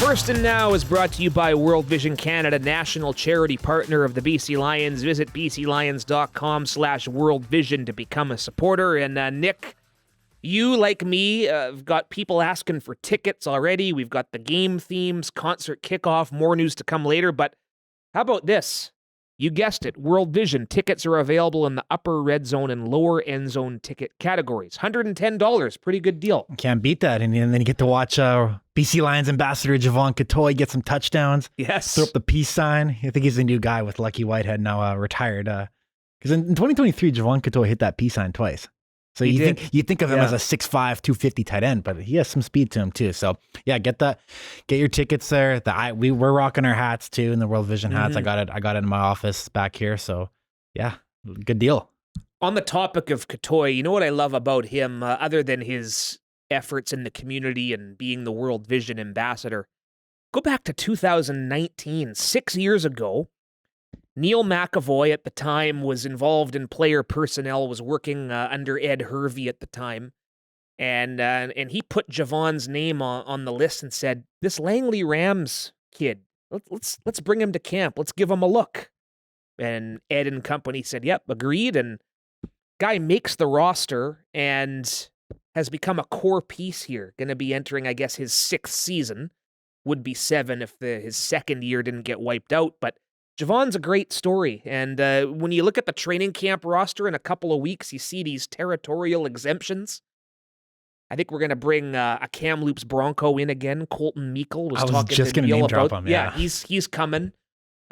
First and Now is brought to you by World Vision Canada, national charity partner of the BC Lions. Visit bclions.com/worldvision to become a supporter. And Nick, you, like me, have got people asking for tickets already. We've got the game themes, concert kickoff, more news to come later. But how about this? You guessed it, World Vision. Tickets are available in the upper red zone and lower end zone ticket categories. $110, pretty good deal. Can't beat that. And then you get to watch BC Lions ambassador Javon Catoy get some touchdowns. Yes. Throw up the peace sign. I think he's the new guy with Lucky Whitehead now retired. Because in 2023, Javon Catoy hit that peace sign twice. So you think of him as a 6'5", 250 tight end, but he has some speed to him too. So yeah, get your tickets there. We're rocking our hats too, in the World Vision hats. I got it in my office back here. So yeah, good deal. On the topic of Catoy, you know what I love about him, other than his efforts in the community and being the World Vision ambassador? Go back to 2019, 6 years ago. Neil McAvoy at the time was involved in player personnel, was working under Ed Hervey at the time, and he put Javon's name on the list and said, "This Langley Rams kid, let's bring him to camp. Let's give him a look." And Ed and company said, "Yep, agreed." And guy makes the roster and has become a core piece here. Going to be entering, I guess, his 6th season. Would be 7 if his second year didn't get wiped out, but Javon's a great story, and when you look at the training camp roster in a couple of weeks, you see these territorial exemptions. I think we're going to bring a Kamloops Bronco in again. Colton Meikle was talking just to Neil drop about. Him, yeah, he's coming.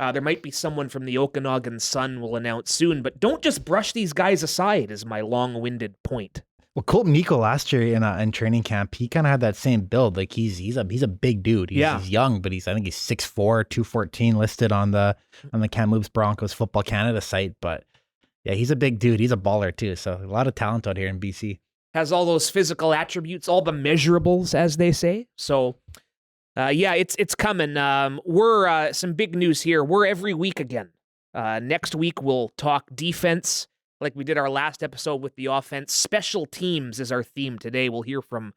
There might be someone from the Okanagan Sun we'll announce soon, but don't just brush these guys aside, is my long-winded point. Well, Colton Meikle last year in training camp, he kind of had that same build. Like he's a big dude. He's young, but I think he's 6'4", 214 listed on the Kamloops Broncos Football Canada site. But yeah, he's a big dude. He's a baller too. So a lot of talent out here in BC. Has all those physical attributes, all the measurables, as they say. So it's coming. We're some big news here. We're every week again. Next week we'll talk defense, like we did our last episode with the offense. Special teams is our theme today. We'll hear from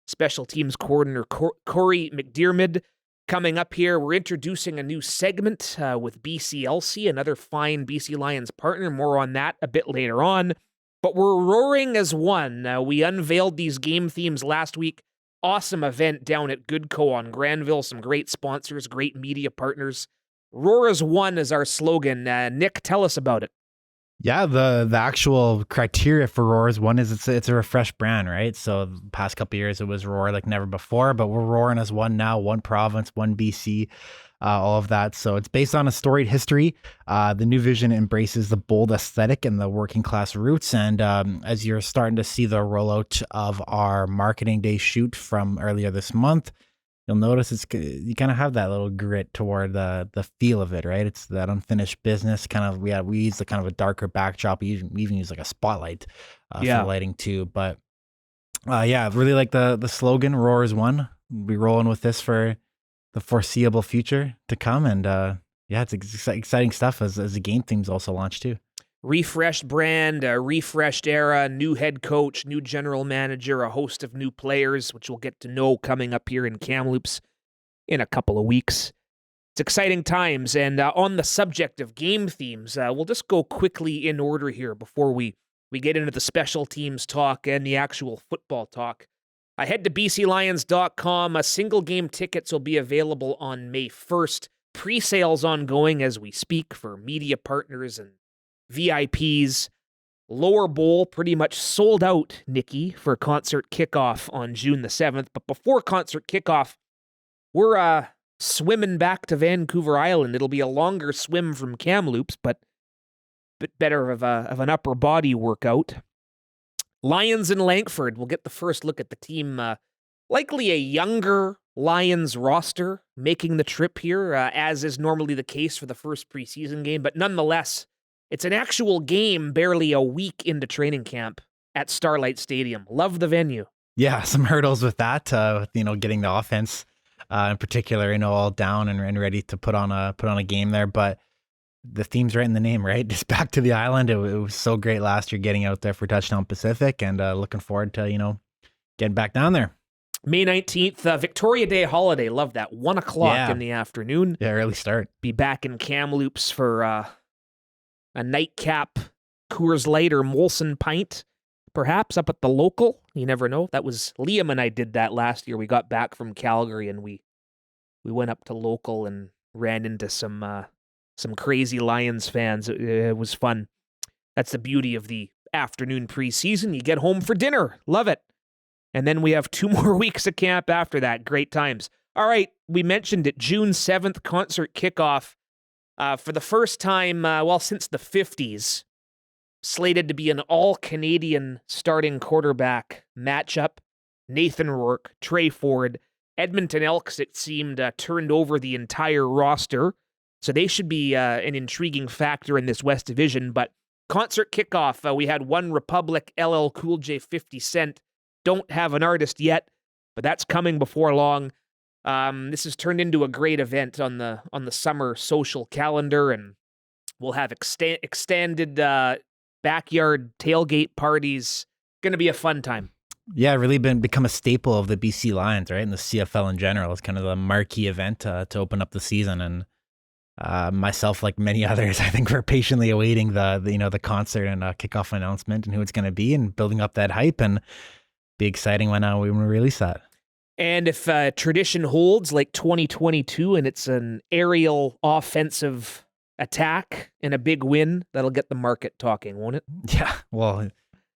special teams coordinator Cory McDiarmid coming up here. We're introducing a new segment with BCLC, another fine BC Lions partner. More on that a bit later on. But we're roaring as one. We unveiled these game themes last week. Awesome event down at Goodco on Granville. Some great sponsors, great media partners. Roar as one is our slogan. Nick, tell us about it. Yeah, the actual criteria for Roar as one is it's a refreshed brand, right? So the past couple of years it was Roar like never before, but we're roaring as one now, one province, one BC, all of that. So it's based on a storied history. The new vision embraces the bold aesthetic and the working class roots. And as you're starting to see the rollout of our marketing day shoot from earlier this month, you'll notice you kind of have that little grit toward the feel of it, right? It's that unfinished business kind of. We use the kind of a darker backdrop. We even use like a spotlight for lighting too. But really like the slogan "Roar is one." We'll be rolling with this for the foreseeable future to come, and it's exciting stuff as the game themes also launch too. Refreshed brand, a refreshed era, new head coach, new general manager, a host of new players, which we'll get to know coming up here in Kamloops in a couple of weeks. It's exciting times, and on the subject of game themes, we'll just go quickly in order here before we get into the special teams talk and the actual football talk. Head to bclions.com. Single game tickets will be available on May 1st. Pre-sales ongoing as we speak for media partners and VIPs. Lower Bowl pretty much sold out, Nikki, for concert kickoff on June the 7th. But before concert kickoff, we're swimming back to Vancouver Island. It'll be a longer swim from Kamloops, but a bit better of an upper body workout. Lions in Langford. We'll get the first look at the team. Likely a younger Lions roster making the trip here, as is normally the case for the first preseason game. But nonetheless, it's an actual game barely a week into training camp at Starlight Stadium. Love the venue. Yeah, some hurdles with that, getting the offense in particular, all down and ready to put on a game there. But the theme's right in the name, right? Just back to the island. It was so great last year getting out there for Touchdown Pacific, and looking forward to, getting back down there. May 19th, Victoria Day holiday. Love that. 1 o'clock in the afternoon. Yeah, early start. Be back in Kamloops for a nightcap Coors Light or Molson pint, perhaps up at the local. You never know. That was Liam and I did that last year. We got back from Calgary and we went up to local and ran into some crazy Lions fans. It was fun. That's the beauty of the afternoon preseason. You get home for dinner. Love it. And then we have 2 more weeks of camp after that. Great times. All right, we mentioned it. June 7th, concert kickoff. For the first time, since the 50s, slated to be an all-Canadian starting quarterback matchup. Nathan Rourke, Trey Ford, Edmonton Elks, it seemed, turned over the entire roster. So they should be an intriguing factor in this West Division. But concert kickoff, we had One Republic, LL Cool J, 50 Cent. Don't have an artist yet, but that's coming before long. This has turned into a great event on the summer social calendar, and we'll have extended backyard tailgate parties. Going to be a fun time. Yeah, really become a staple of the BC Lions, right? And the CFL in general. It's kind of the marquee event to open up the season. And myself, like many others, I think we're patiently awaiting the concert and kickoff announcement and who it's going to be, and building up that hype, and be exciting when we release that. And if tradition holds like 2022 and it's an aerial offensive attack and a big win, that'll get the market talking, won't it? Yeah, well,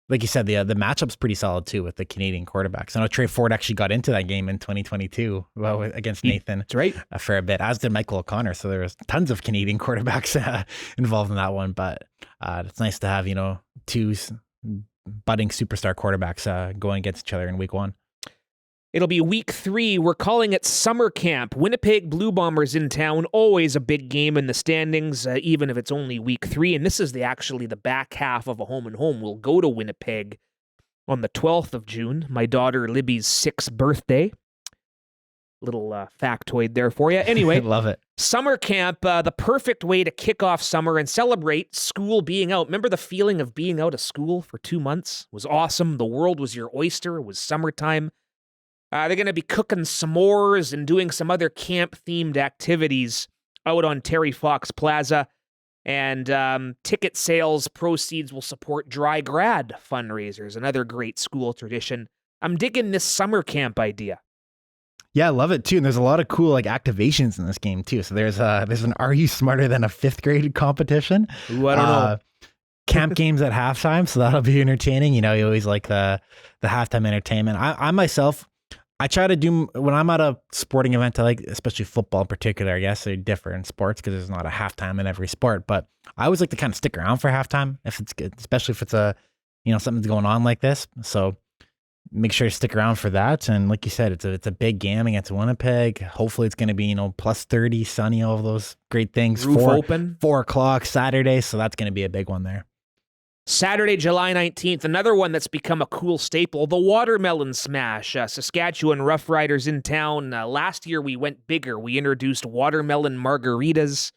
like you said, the matchup's pretty solid too with the Canadian quarterbacks. I know Trey Ford actually got into that game in 2022 against Nathan. That's right. A fair bit, as did Michael O'Connor. So there was tons of Canadian quarterbacks involved in that one. But it's nice to have, 2 budding superstar quarterbacks going against each other in week 1. It'll be week 3. We're calling it summer camp. Winnipeg Blue Bombers in town. Always a big game in the standings, even if it's only week 3. And this is actually the back half of a home and home. We'll go to Winnipeg on the 12th of June, my daughter Libby's 6th birthday. Little factoid there for you. Anyway, love it. Summer camp, the perfect way to kick off summer and celebrate school being out. Remember the feeling of being out of school for 2 months? It was awesome. The world was your oyster. It was summertime. They're going to be cooking s'mores and doing some other camp-themed activities out on Terry Fox Plaza. And ticket sales proceeds will support dry grad fundraisers, another great school tradition. I'm digging this summer camp idea. Yeah, I love it too. And there's a lot of cool activations in this game too. So there's an Are You Smarter Than a 5th Grade competition. Ooh, I don't know. Camp games at halftime, so that'll be entertaining. You always like the halftime entertainment. I myself, I try to do, when I'm at a sporting event, I like, especially football in particular, I guess they differ in sports because there's not a halftime in every sport, but I always like to kind of stick around for halftime if it's good, especially if it's something's going on like this. So make sure to stick around for that. And like you said, it's a big game against Winnipeg. Hopefully it's going to be, plus 30, sunny, all of those great things. Roof open. 4 o'clock Saturday. So that's going to be a big one there. Saturday, July 19th, another one that's become a cool staple, the Watermelon Smash. Saskatchewan Rough Riders in town. Last year we went bigger. We introduced watermelon margaritas,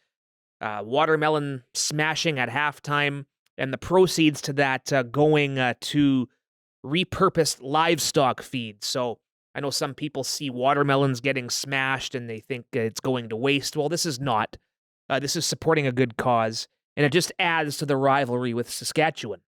watermelon smashing at halftime, and the proceeds to that going to repurposed livestock feed. So I know some people see watermelons getting smashed and they think it's going to waste. Well, this is not. This is supporting a good cause, and it just adds to the rivalry with Saskatchewan.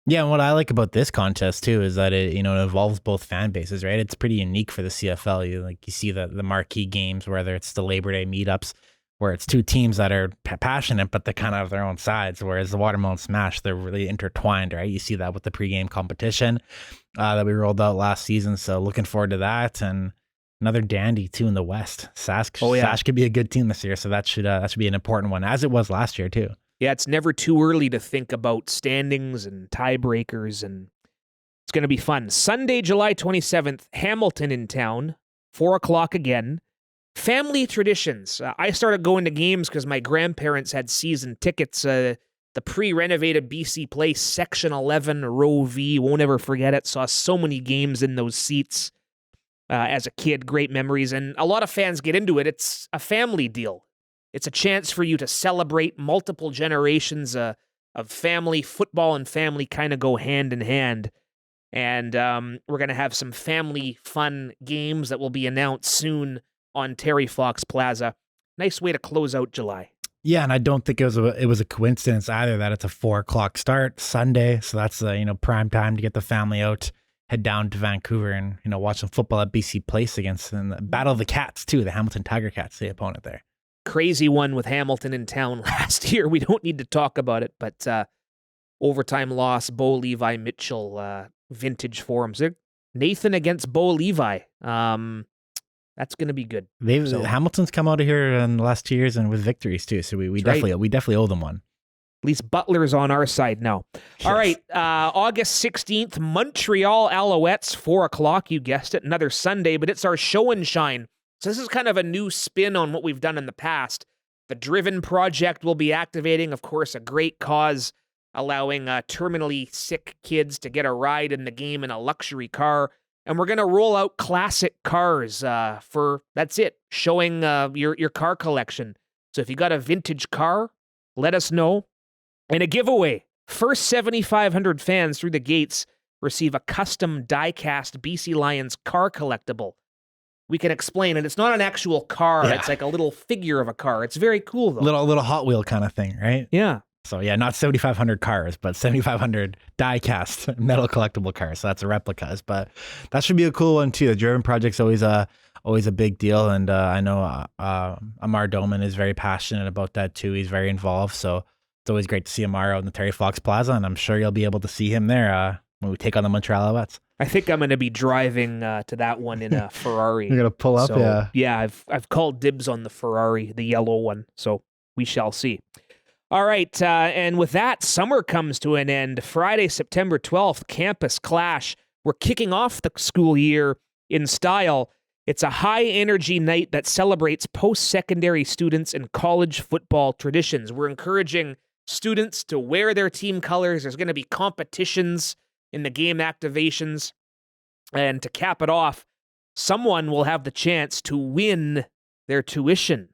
Yeah, and what I like about this contest too is that it involves both fan bases, right? It's pretty unique for the CFL. You see the marquee games, whether it's the Labor Day meetups, where it's 2 teams that are passionate, but they kind of have their own sides. Whereas the Watermelon Smash, they're really intertwined, right? You see that with the pregame competition that we rolled out last season. So looking forward to that, and another dandy too in the West. Sask could be a good team this year, so that should be an important one, as it was last year too. Yeah, it's never too early to think about standings and tiebreakers, and it's going to be fun. Sunday, July 27th, Hamilton in town, 4 o'clock again. Family traditions. I started going to games because my grandparents had season tickets. The pre-renovated BC Place, Section 11, Row V, won't ever forget it. Saw so many games in those seats as a kid. Great memories. And a lot of fans get into it. It's a family deal. It's a chance for you to celebrate multiple generations of family. Football and family kind of go hand in hand. And we're going to have some family fun games that will be announced soon on Terry Fox Plaza. Nice way to close out July. Yeah, and I don't think it was a coincidence either that it's a 4:00 start Sunday, so that's prime time to get the family out, head down to Vancouver, and watch some football at BC Place against the Battle of the Cats too, the Hamilton Tiger Cats, the opponent there. Crazy one with Hamilton in town last year. We don't need to talk about it, but overtime loss, Bo Levi Mitchell, vintage forums. Nathan against Bo Levi. That's going to be good. Hamilton's come out of here in the last 2 years and with victories too, so we definitely owe them one. At least Butler's on our side now. Yes. All right, August 16th, Montreal Alouettes, 4:00. You guessed it, another Sunday, but it's our show and shine. So this is kind of a new spin on what we've done in the past. The Driven Project will be activating, of course, a great cause, allowing terminally sick kids to get a ride in the game in a luxury car. And we're going to roll out classic cars that's it, showing your car collection. So if you got a vintage car, let us know. And a giveaway. First 7,500 fans through the gates receive a custom die-cast BC Lions car collectible. We can explain it. It's not an actual car. Yeah. It's like a little figure of a car. It's very cool, though. Little Hot Wheel kind of thing, right? Yeah. So, yeah, not 7,500 cars, but 7,500 die-cast metal collectible cars. So that's a replicas. But that should be a cool one, too. The Driven Project's always a big deal. And I know Amar Doman is very passionate about that, too. He's very involved. So it's always great to see Amar out in the Terry Fox Plaza. And I'm sure you'll be able to see him there when we take on the Montreal Alouettes. I think I'm going to be driving to that one in a Ferrari. You're going to pull up, yeah. Yeah, I've called dibs on the Ferrari, the yellow one. So we shall see. All right, and with that, summer comes to an end. Friday, September 12th, Campus Clash. We're kicking off the school year in style. It's a high-energy night that celebrates post-secondary students and college football traditions. We're encouraging students to wear their team colors. There's going to be competitions in the game activations. And to cap it off, someone will have the chance to win their tuition.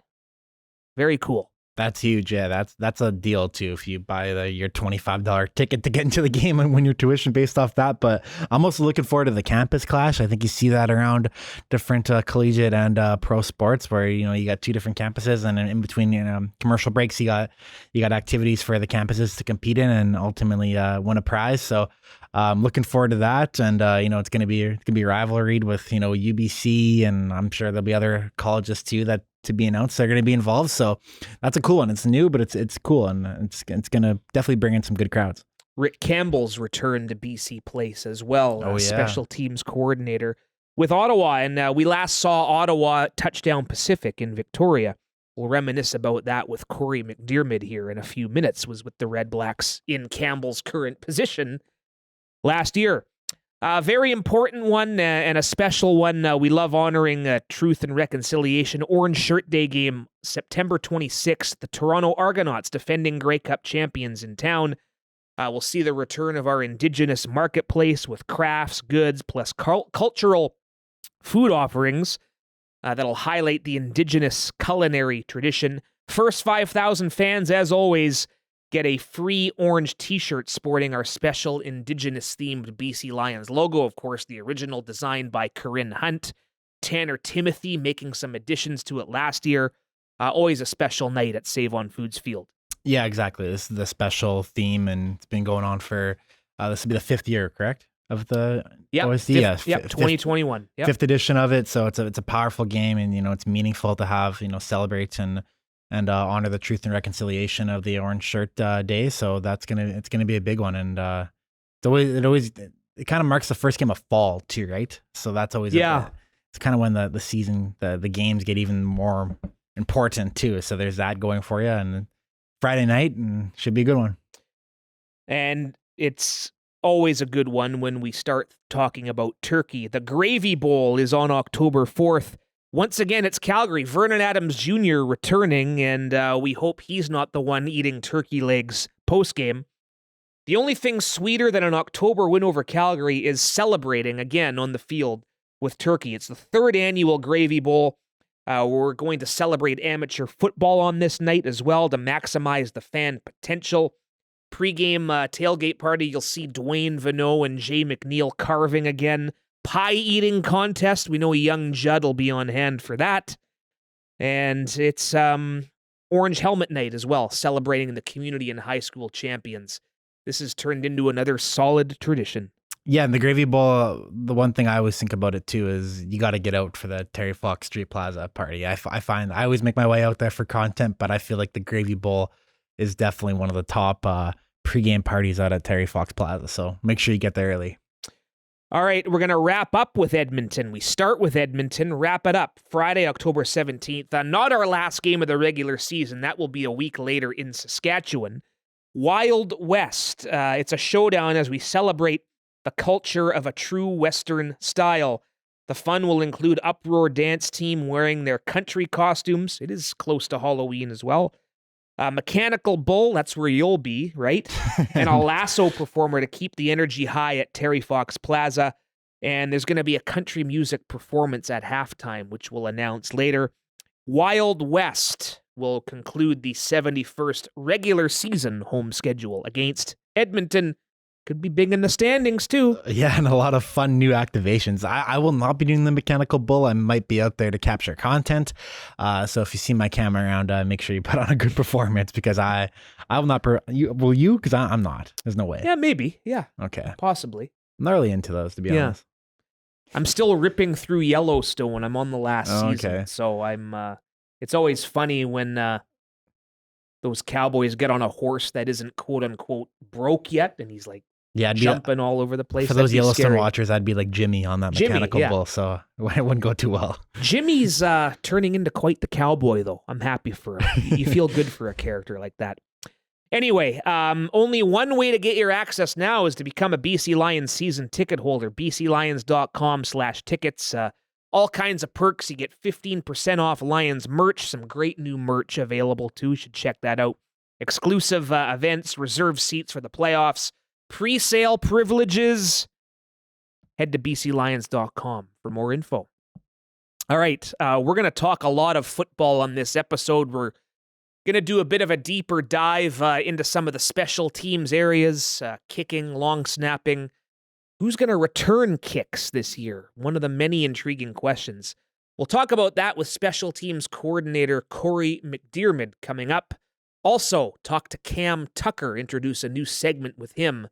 Very cool. That's huge. Yeah, that's a deal too. If you buy your $25 ticket to get into the game and win your tuition based off that. But I'm also looking forward to the Campus Clash. I think you see that around different collegiate and pro sports where you got two different campuses, and in between commercial breaks you got activities for the campuses to compete in and ultimately win a prize. So looking forward to that, and it's gonna be a rivalry with UBC, and I'm sure there'll be other colleges too that to be announced they're going to be involved. So that's a cool one. It's new, but it's cool, and it's going to definitely bring in some good crowds. Rick Campbell's returned to BC Place as well, special teams coordinator with Ottawa, and we last saw Ottawa Touchdown Pacific in Victoria. We'll reminisce about that with Cory McDiarmid here in a few minutes. Was with the Red Blacks in Campbell's current position last year. A very important one and a special one. We love honoring Truth and Reconciliation. Orange Shirt Day game, September 26th. The Toronto Argonauts, defending Grey Cup champions in town. We'll see the return of our Indigenous marketplace with crafts, goods, plus cultural food offerings that'll highlight the Indigenous culinary tradition. First 5,000 fans, as always, get a free orange t-shirt sporting our special Indigenous-themed BC Lions logo. Of course, the original designed by Corinne Hunt. Tanner Timothy making some additions to it last year. Always a special night at Save on Foods Field. Yeah, exactly. This is the special theme, and it's been going on for, this will be the 5th year, correct? Of the OSD? 2021. Yep. 5th edition of it, so it's a powerful game, and it's meaningful to have, celebrate and honor the Truth and Reconciliation of the Orange Shirt Day. So it's gonna be a big one, and it kind of marks the first game of fall too, right? So that's always it's kind of when the season the games get even more important too. So there's that going for you, and Friday night, and should be a good one. And it's always a good one when we start talking about turkey. The Gravy Bowl is on October 4th. Once again, it's Calgary. Vernon Adams Jr. returning, and we hope he's not the one eating turkey legs post-game. The only thing sweeter than an October win over Calgary is celebrating again on the field with turkey. It's the 3rd annual Gravy Bowl. We're going to celebrate amateur football on this night as well to maximize the fan potential. Pre-game tailgate party, you'll see Dwayne Vanneau and Jay McNeil carving again. Pie eating contest. We know young Judd will be on hand for that. And it's Orange Helmet Night as well, celebrating the community and high school champions. This has turned into another solid tradition. Yeah, and the Gravy Bowl, the one thing I always think about it too is you got to get out for the Terry Fox Street Plaza party. I find I always make my way out there for content, but I feel like the Gravy Bowl is definitely one of the top pregame parties out at Terry Fox Plaza. So make sure you get there early. All right, we're going to wrap up with Edmonton. We start with Edmonton, wrap it up Friday, October 17th. Not our last game of the regular season. That will be a week later in Saskatchewan. Wild West. It's a showdown as we celebrate the culture of a true Western style. The fun will include Uproar Dance Team wearing their country costumes. It is close to Halloween as well. Mechanical Bull, that's where you'll be, right? And a lasso performer to keep the energy high at Terry Fox Plaza. And there's going to be a country music performance at halftime, which we'll announce later. Wild West will conclude the 71st regular season home schedule against Edmonton. Could be big in the standings, too. Yeah, and a lot of fun new activations. I will not be doing the Mechanical Bull. I might be out there to capture content. So if you see my camera around, make sure you put on a good performance because I will not. Will you? Because I'm not. There's no way. Yeah, maybe. Yeah. Okay. Possibly. I'm not really into those, to be honest. I'm still ripping through Yellowstone. I'm on the last season. Okay. So I'm. It's always funny when those cowboys get on a horse that isn't quote unquote broke yet, and he's like, jumping all over the place. For those Yellowstone watchers, I'd be like Jimmy on that Mechanical Bull, so it wouldn't go too well. Jimmy's turning into quite the cowboy, though. I'm happy for him. You feel good for a character like that. Anyway, only one way to get your access now is to become a BC Lions season ticket holder. bclions.com/tickets. All kinds of perks. You get 15% off Lions merch. Some great new merch available, too. You should check that out. Exclusive events, reserved seats for the playoffs, pre-sale privileges. Head to bclions.com for more info. All right, we're going to talk a lot of football on this episode. We're going to do a bit of a deeper dive into some of the special teams areas, kicking, long snapping. Who's going to return kicks this year? One of the many intriguing questions. We'll talk about that with special teams coordinator Cory McDiarmid coming up. Also, talk to Cam Tucker, introduce a new segment with him,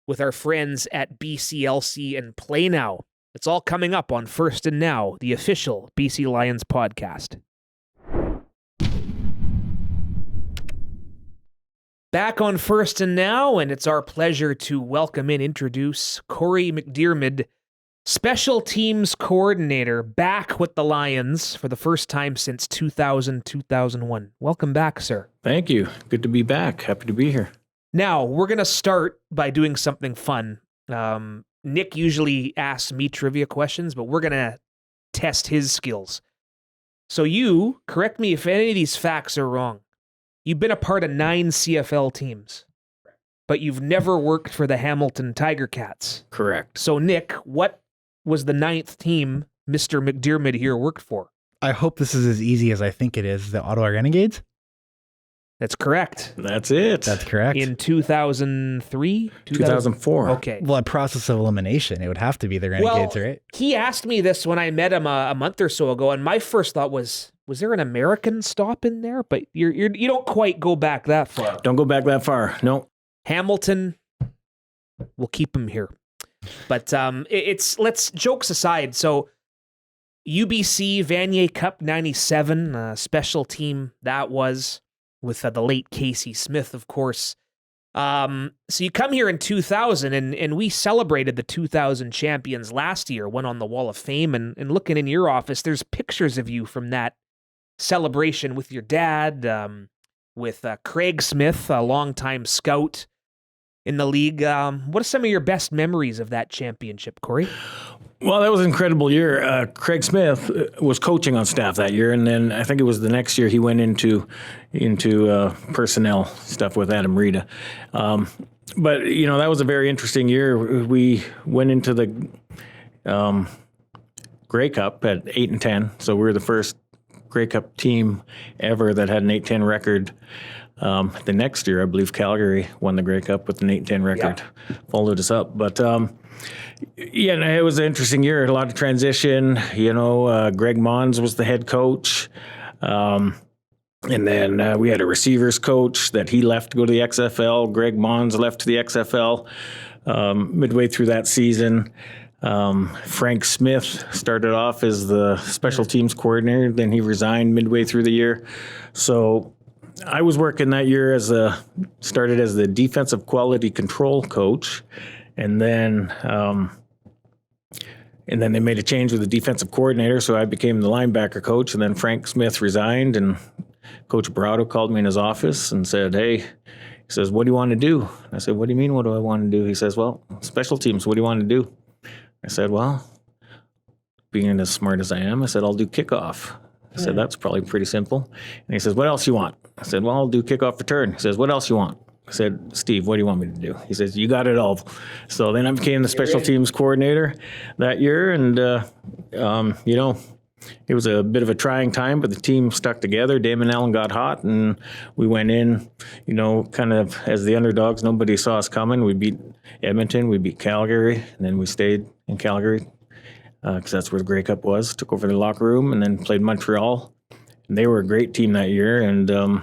with our friends at BCLC and Play Now. It's all coming up on First and Now, the official BC Lions podcast. Back on First and Now, and it's our pleasure to welcome and introduce Cory McDiarmid, special teams coordinator, back with the Lions for the first time since 2000-2001. Welcome back, sir. Thank you. Good to be back. Happy to be here. Now, we're going to start by doing something fun. Nick usually asks me trivia questions, but we're going to test his skills. So you, correct me if any of these facts are wrong. You've been a part of 9 CFL teams, but you've never worked for the Hamilton Tiger Cats. Correct. So, Nick, what was the 9th team Mr. McDiarmid here worked for? I hope this is as easy as I think it is. The Ottawa Renegades? That's correct. That's it. That's correct. In 2003? 2004. Okay. Well, a process of elimination. It would have to be the Renegades, right? He asked me this when I met him a month or so ago, and my first thought was there an American stop in there? But you don't quite go back that far. Don't go back that far. No. Hamilton, we'll keep him here. But let's jokes aside. So UBC Vanier Cup 97, special team that was with the late Casey Smith, of course. So you come here in 2000, and we celebrated the 2000 champions last year, went on the Wall of Fame, and looking in your office, there's pictures of you from that celebration with your dad, with Craig Smith, a longtime scout in the league. What are some of your best memories of that championship, Cory? Well, that was an incredible year. Craig Smith was coaching on staff that year, and then I think it was the next year he went into personnel stuff with Adam Rita. But that was a very interesting year. We went into the Grey Cup at 8-10, so we were the first Grey Cup team ever that had an 8-10 record. The next year, I believe Calgary won the Grey Cup with an 8-10 record, followed us up. But yeah, no, it was an interesting year. A lot of transition. Greg Mons was the head coach. And then we had a receivers coach that he left to go to the XFL. Greg Mons left to the XFL midway through that season. Frank Smith started off as the special teams coordinator. Then he resigned midway through the year. So I was working that year started as the defensive quality control coach. And then they made a change with the defensive coordinator. So I became the linebacker coach. And then Frank Smith resigned, and Coach Brado called me in his office and said, hey, he says, what do you want to do? I said, what do you mean, what do I want to do? He says, well, special teams, what do you want to do? I said, well, being as smart as I am, I said, I'll do kickoff. I said, that's probably pretty simple. And he says, what else you want? I said, well, I'll do kickoff return. He says, what else you want? I said, Steve, what do you want me to do? He says, you got it all. So then I became the special teams coordinator that year. And, it was a bit of a trying time, but the team stuck together. Damon Allen got hot, and we went in, kind of as the underdogs. Nobody saw us coming. We beat Edmonton, we beat Calgary, and then we stayed in Calgary because that's where the Grey Cup was. Took over the locker room and then played Montreal. And they were a great team that year, and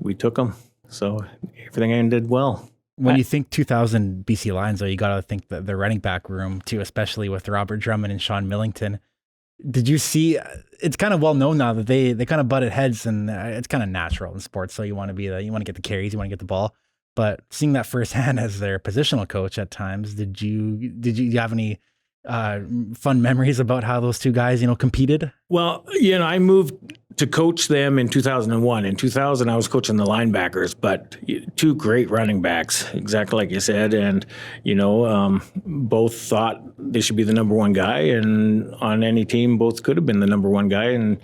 we took them. So everything ended well. When you think 2000 BC Lions, though, you got to think the running back room too, especially with Robert Drummond and Sean Millington. Did you see? It's kind of well known now that they kind of butted heads, and it's kind of natural in sports. So you want to get the carries, you want to get the ball. But seeing that firsthand as their positional coach at times, did you have any fun memories about how those two guys competed? Well, I moved to coach them in 2001. In 2000, I was coaching the linebackers, but two great running backs, exactly like you said. And, both thought they should be the number one guy. And on any team, both could have been the number one guy. And,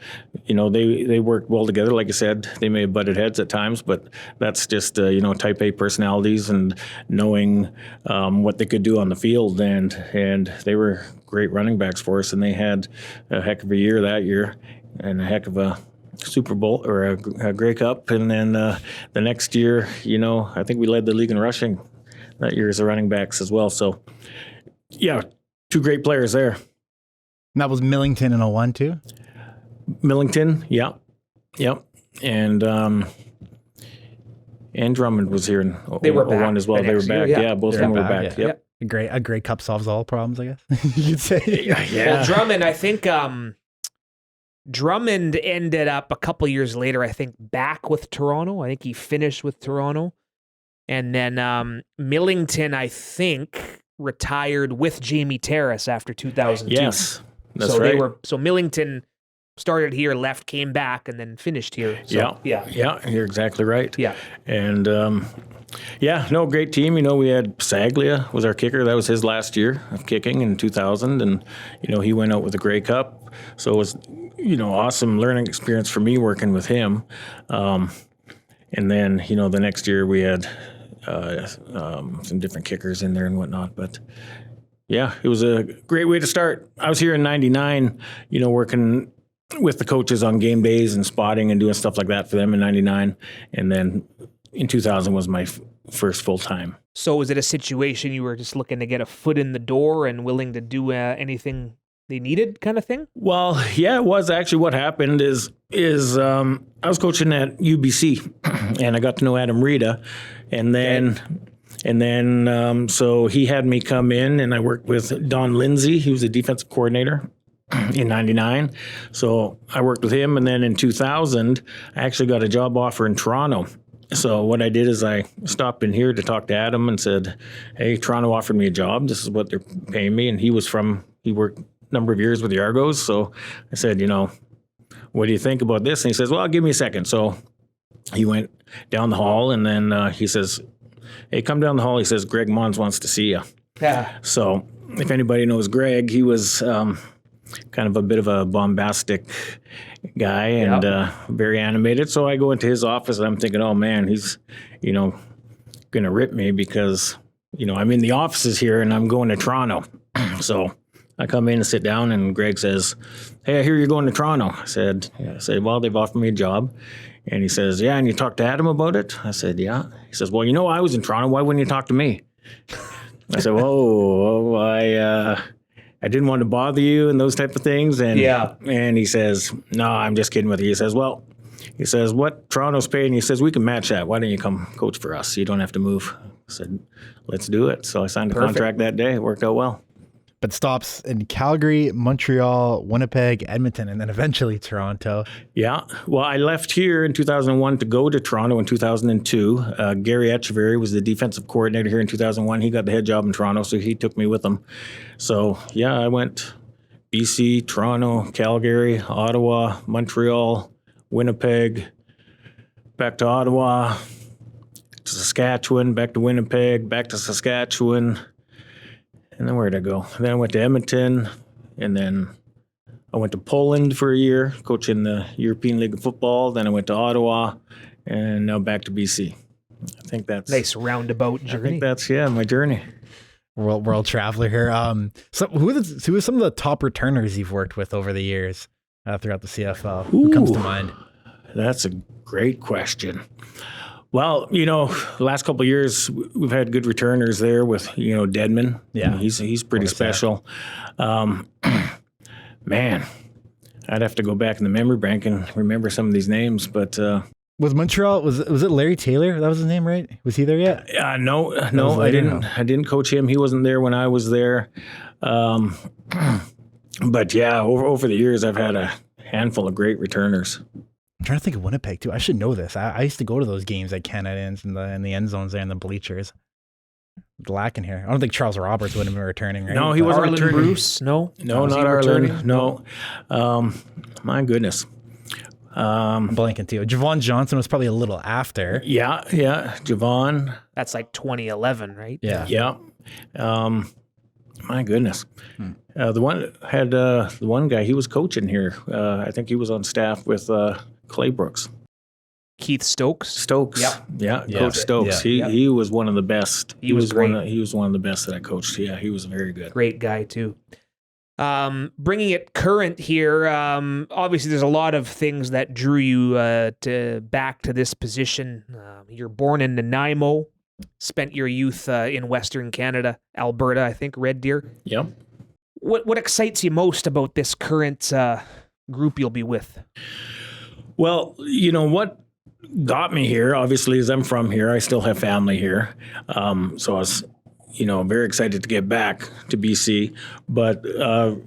they worked well together. Like you said, they may have butted heads at times, but that's just, type A personalities and knowing what they could do on the field. And they were great running backs for us. And they had a heck of a year that year, and a heck of a Super Bowl or a Grey Cup. And then the next year, I think we led the league in rushing that year as a running backs as well. So, yeah, two great players there. And that was Millington in 01 too? Millington, yeah. And Drummond was here in 01 as well. They were back. Yeah, both of them were back. Yeah. Yep. A great cup solves all problems, I guess you could say. Yeah. Well, Drummond, I think Drummond ended up a couple years later, I think, back with Toronto. I think he finished with Toronto. And then Millington, I think, retired with Jamie Terrace after 2002. Yes, that's right. So Millington started here, left, came back, and then finished here. So, yeah, you're exactly right. Yeah. And great team. We had Saglia was our kicker. That was his last year of kicking in 2000, and he went out with the Grey Cup. So it was awesome learning experience for me working with him. And then the next year we had some different kickers in there and whatnot. But yeah, it was a great way to start. I was here in '99, working with the coaches on game days and spotting and doing stuff like that for them in '99, and then in 2000 was my first full time. So was it a situation you were just looking to get a foot in the door and willing to do anything they needed, kind of thing? Well, yeah, it was actually. What happened is I was coaching at UBC, and I got to know Adam Rita, and then so he had me come in, and I worked with Don Lindsay. He was a defensive coordinator in '99. So I worked with him, and then in 2000, I actually got a job offer in Toronto. So what I did is I stopped in here to talk to Adam and said, hey, Toronto offered me a job. This is what they're paying me. And he worked a number of years with the Argos. So I said, what do you think about this? And he says, well, give me a second. So he went down the hall, and then he says, hey, come down the hall. He says, Greg Mons wants to see you. Yeah. So if anybody knows Greg, he was kind of a bit of a bombastic guy and very animated. So I go into his office, and I'm thinking, oh, man, he's, going to rip me because, I'm in the offices here and I'm going to Toronto. So I come in and sit down, and Greg says, hey, I hear you're going to Toronto. I said, well, they've offered me a job. And he says, yeah, and you talked to Adam about it? I said, yeah. He says, well, I was in Toronto. Why wouldn't you talk to me? I said, whoa, I didn't want to bother you and those type of things. And and he says, no, I'm just kidding with you. He says, what Toronto's paying? He says, we can match that. Why don't you come coach for us? You don't have to move. I said, let's do it. So I signed a contract that day. It worked out well. But stops in Calgary, Montreal, Winnipeg, Edmonton, and then eventually Toronto. Yeah. Well, I left here in 2001 to go to Toronto in 2002. Gary Echeverry was the defensive coordinator here in 2001. He got the head job in Toronto, so he took me with him. So, yeah, I went BC, Toronto, Calgary, Ottawa, Montreal, Winnipeg, back to Ottawa, to Saskatchewan, back to Winnipeg, back to Saskatchewan. And then where did I go? Then I went to Edmonton, and then I went to Poland for a year, coaching the European League of Football. Then I went to Ottawa, and now back to BC. I think that's nice roundabout journey. I think that's my journey. World traveler here. So who are some of the top returners you've worked with over the years throughout the CFL? Who comes to mind? That's a great question. Well, the last couple of years, we've had good returners there with, Dedman. Yeah. He's pretty special. Man, I'd have to go back in the memory bank and remember some of these names, but... was Montreal, was it Larry Taylor? That was his name, right? Was he there yet? No, I didn't coach him. He wasn't there when I was there. But yeah, over the years, I've had a handful of great returners. I'm trying to think of Winnipeg too. I should know this. I used to go to those games at Canada Inns in the end zones there in the bleachers. Lacking here. I don't think Charles Roberts would have been returning, right? No, he wasn't Arlen returning. Bruce, no, not Arlen. No, my goodness. I'm blanking too. Javon Johnson was probably a little after. Yeah, Javon. That's like 2011, right? Yeah. My goodness. The one guy, he was coaching here. I think he was on staff with Clay Brooks. Keith Stokes. Yeah, Coach Stokes. Yeah. He was one of the best. He was great. He was one of the best that I coached. Yeah, he was very good. Great guy too. Bringing it current here, obviously there's a lot of things that drew you back to this position. You're born in Nanaimo, spent your youth in Western Canada, Alberta, I think, Red Deer. Yep. What excites you most about this current group you'll be with? Well, what got me here, obviously, is I'm from here. I still have family here. So I was, very excited to get back to BC. But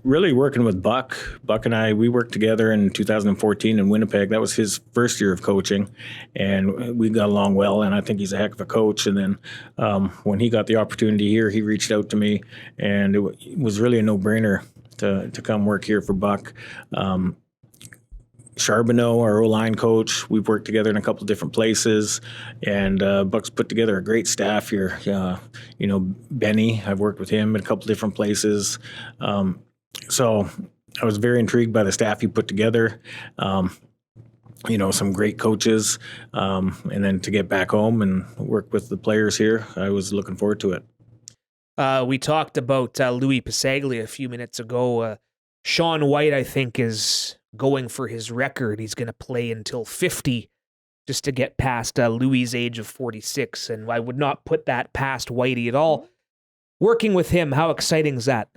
really working with Buck and I, we worked together in 2014 in Winnipeg. That was his first year of coaching, and we got along well, and I think he's a heck of a coach. And then when he got the opportunity here, he reached out to me, and it was really a no-brainer to come work here for Buck. Charbonneau, our O-line coach, we've worked together in a couple of different places, and Buck's put together a great staff here. Benny, I've worked with him in a couple of different places. So I was very intrigued by the staff he put together. Some great coaches, and then to get back home and work with the players here, I was looking forward to it. We talked about Louis Pasaglia a few minutes ago. Sean White, I think, is going for his record. He's going to play until 50 just to get past Louis' age of 46, and I would not put that past Whitey at all. Working with him, how exciting is that?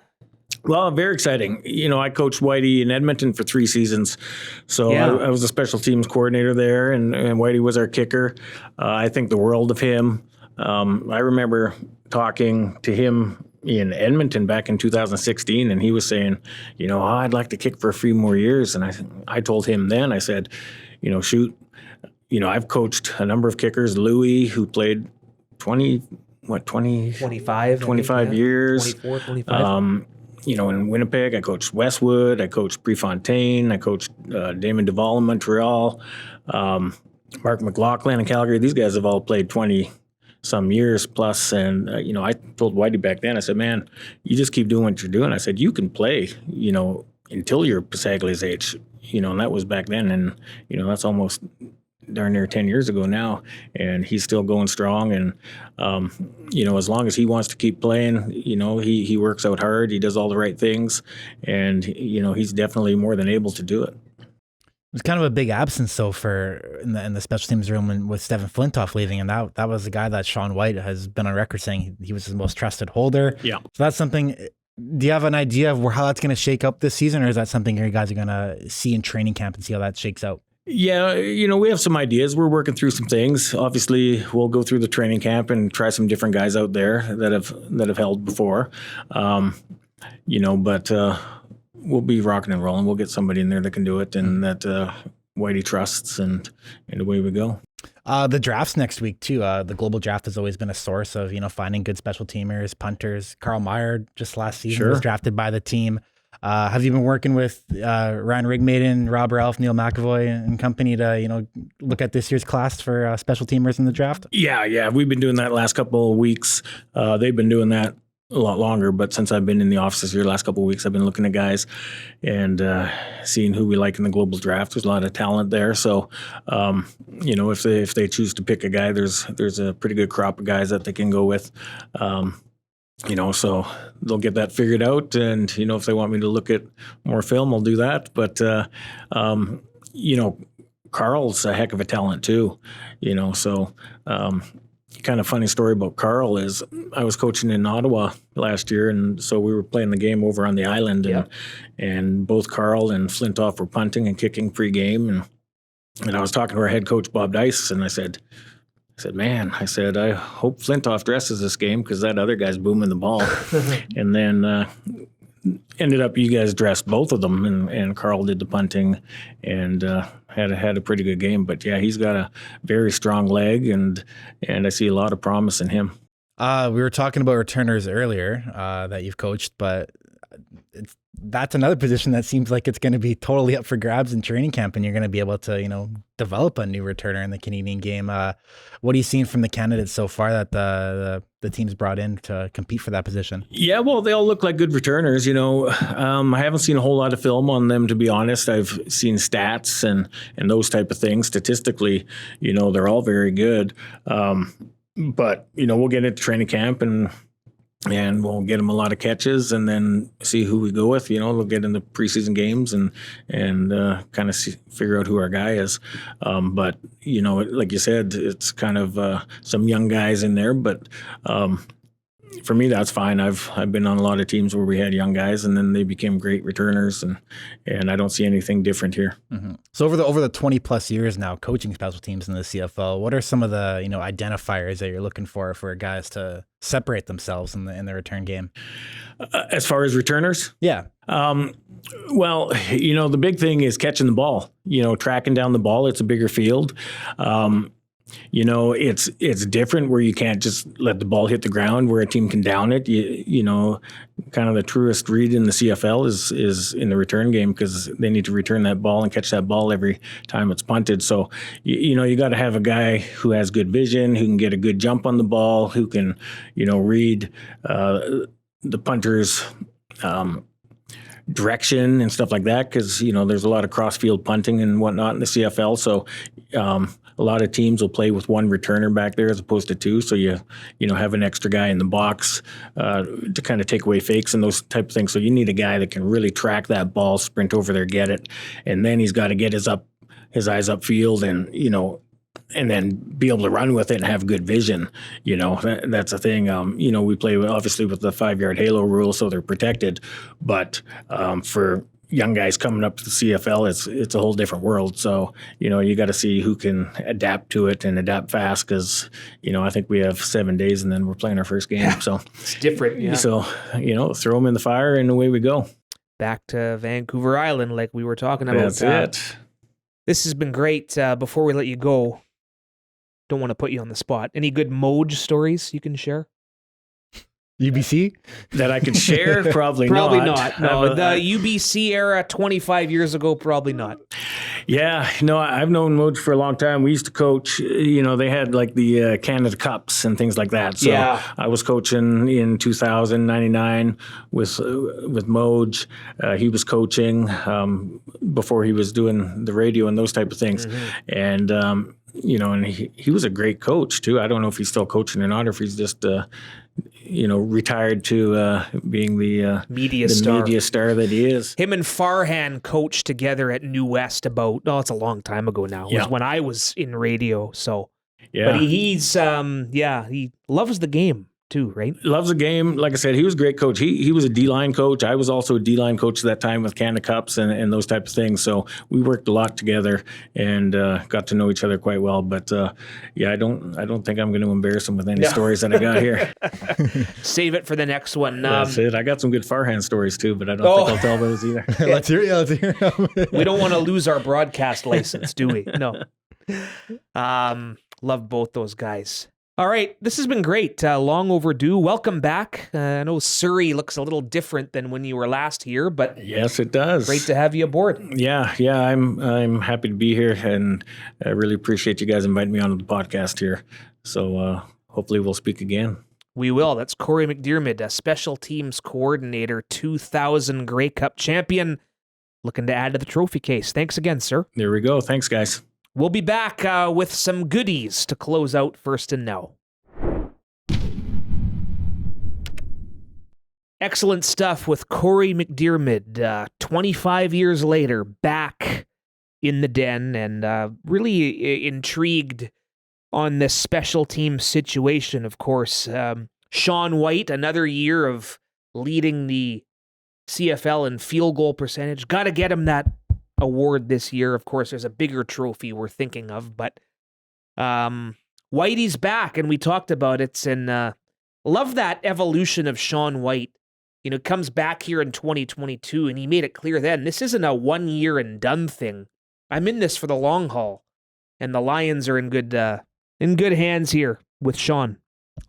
Well, very exciting. I coached Whitey in Edmonton for 3 seasons, so Yeah. I was a special teams coordinator there, and Whitey was our kicker. I think the world of him. I remember talking to him in Edmonton back in 2016, and he was saying, I'd like to kick for a few more years. And I told him then, I said, shoot, I've coached a number of kickers. Louis, who played 25 years. 24, 25. In Winnipeg, I coached Westwood, I coached Prefontaine, I coached Damon Duvall in Montreal, Mark McLaughlin in Calgary. These guys have all played 20-some years plus. And, I told Whitey back then, I said, man, you just keep doing what you're doing. I said, you can play, until you're Pasaglia's age, and that was back then. And, that's almost darn near 10 years ago now. And he's still going strong. And, as long as he wants to keep playing, he works out hard. He does all the right things. And, he's definitely more than able to do it. It's kind of a big absence, though, for in the special teams room and with Stephen Flintoff leaving, and that was a guy that Sean White has been on record saying he was his most trusted holder. Yeah. So that's something. Do you have an idea of how that's going to shake up this season, or is that something you guys are going to see in training camp and see how that shakes out? Yeah, we have some ideas. We're working through some things. Obviously, we'll go through the training camp and try some different guys out there that have held before. But we'll be rocking and rolling. We'll get somebody in there that can do it and that Whitey trusts, and away we go. The draft's next week too. The global draft has always been a source of finding good special teamers, punters. Carl Meyer just last season was drafted by the team. Have you been working with Ryan Rigmaiden, Rob Ralph, Neil McAvoy and company to look at this year's class for special teamers in the draft? Yeah, we've been doing that last couple of weeks. They've been doing that a lot longer, but since I've been in the office here the last couple of weeks, I've been looking at guys and seeing who we like in the global draft. There's a lot of talent there, so if they choose to pick a guy, there's a pretty good crop of guys that they can go with. So they'll get that figured out, and if they want me to look at more film, I'll do that. But Carl's a heck of a talent too. Kind of funny story about Carl is I was coaching in Ottawa last year, and so we were playing the game over on the island, and both Carl and Flintoff were punting and kicking pre-game, and I was talking to our head coach Bob Dice, and I said, man, I hope Flintoff dresses this game because that other guy's booming the ball. And then ended up you guys dressed both of them, and Carl did the punting and had a pretty good game. But yeah, he's got a very strong leg, and I see a lot of promise in him. We were talking about returners earlier that you've coached, but that's another position that seems like it's going to be totally up for grabs in training camp, and you're going to be able to, develop a new returner in the Canadian game. What are you seeing from the candidates so far that the team's brought in to compete for that position? Yeah, well, they all look like good returners. I haven't seen a whole lot of film on them, to be honest. I've seen stats and those type of things. Statistically, they're all very good. But we'll get into training camp and we'll get them a lot of catches and then see who we go with. We'll get into preseason games and kind of figure out who our guy is. But, like you said, it's kind of some young guys in there. But for me, that's fine. I've been on a lot of teams where we had young guys and then they became great returners, and I don't see anything different here. Mm-hmm. So over the 20 plus years now coaching special teams in the CFL, what are some of the identifiers that you're looking for guys to separate themselves in the return game? As far as returners? Yeah. Well, the big thing is catching the ball, tracking down the ball. It's a bigger field. It's different where you can't just let the ball hit the ground where a team can down it. Kind of the truest read in the CFL is in the return game because they need to return that ball and catch that ball every time it's punted. So, you got to have a guy who has good vision, who can get a good jump on the ball, who can, read the punter's direction and stuff like that because, there's a lot of cross-field punting and whatnot in the CFL. So, a lot of teams will play with one returner back there as opposed to two. So you have an extra guy in the box to kind of take away fakes and those type of things. So you need a guy that can really track that ball, sprint over there, get it, and then he's got to get his eyes upfield and then be able to run with it and have good vision. That's a thing. We play obviously with the 5-yard halo rule, so they're protected. But for young guys coming up to the CFL, it's a whole different world. So, you got to see who can adapt to it and adapt fast because, I think we have 7 days and then we're playing our first game. Yeah, so it's different. Yeah. So, throw them in the fire and away we go. Back to Vancouver Island like we were talking about. That's it. This has been great. Before we let you go, don't want to put you on the spot. Any good Moj stories you can share? UBC? That I could share? Probably not. No, the UBC era 25 years ago, probably not. Yeah, I've known Moj for a long time. We used to coach, they had like the Canada Cups and things like that. So yeah. I was coaching in 2000, 99 with Moj. He was coaching before he was doing the radio and those type of things. Mm-hmm. And, and he was a great coach too. I don't know if he's still coaching or not, or if he's just retired to being the media star that he is. Him and Farhan coached together at New West it's a long time ago now. It was when I was in radio. So, yeah. But he's he loves the game too, right? Loves the game. Like I said, he was a great coach. He was a D-line coach. I was also a D-line coach at that time with Canada Cups and those types of things. So we worked a lot together and got to know each other quite well. But I don't think I'm going to embarrass him with any stories that I got here. Save it for the next one. That's it. I got some good Farhan stories too, but I don't think I'll tell those either. Let's hear it. We don't want to lose our broadcast license, do we? No. Love both those guys. All right, this has been great. Long overdue. Welcome back. I know Surrey looks a little different than when you were last here, but yes, it does. Great to have you aboard. Yeah, I'm happy to be here, and I really appreciate you guys inviting me onto the podcast here. So hopefully we'll speak again. We will. That's Cory McDiarmid, a special teams coordinator, 2000 Grey Cup champion, looking to add to the trophy case. Thanks again, sir. There we go. Thanks, guys. We'll be back with some goodies to close out First and Now. Excellent stuff with Cory McDiarmid, 25 years later, back in the den and really intrigued on this special team situation, of course. Shaun White, another year of leading the CFL in field goal percentage. Got to get him that award this year. Of course, there's a bigger trophy we're thinking of, but Whitey's back, and we talked about it, and love that evolution of Shaun White. Comes back here in 2022, and he made it clear then, this isn't a 1 year and done thing. I'm in this for the long haul, and the Lions are in good hands here with Shaun.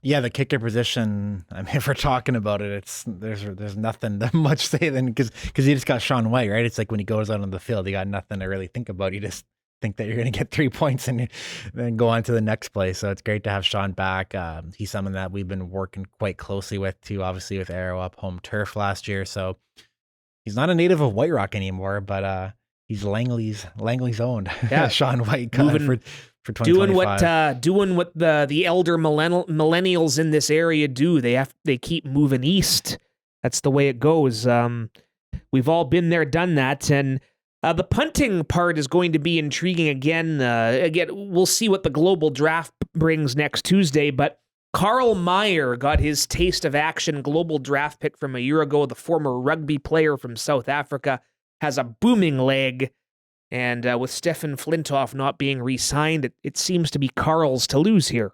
Yeah, the kicker position. I mean, if we're talking about it, there's nothing that much to say then because you just got Shaun White, right? It's like when he goes out on the field, you got nothing to really think about. You just think that you're going to get 3 points and then go on to the next play. So it's great to have Shaun back. He's someone that we've been working quite closely with too, obviously with Arrow up home turf last year. So he's not a native of White Rock anymore, but he's Langley's owned. Yeah. Shaun White for doing what the elder millennials in this area do. They keep moving east. That's the way it goes. We've all been there, done that, and the punting part is going to be intriguing again. Again, we'll see what the global draft brings next Tuesday. But Carl Meyer got his taste of action. Global draft pick from a year ago. The former rugby player from South Africa has a booming leg. And with Stefan Flintoff not being re-signed, it seems to be Carl's to lose here.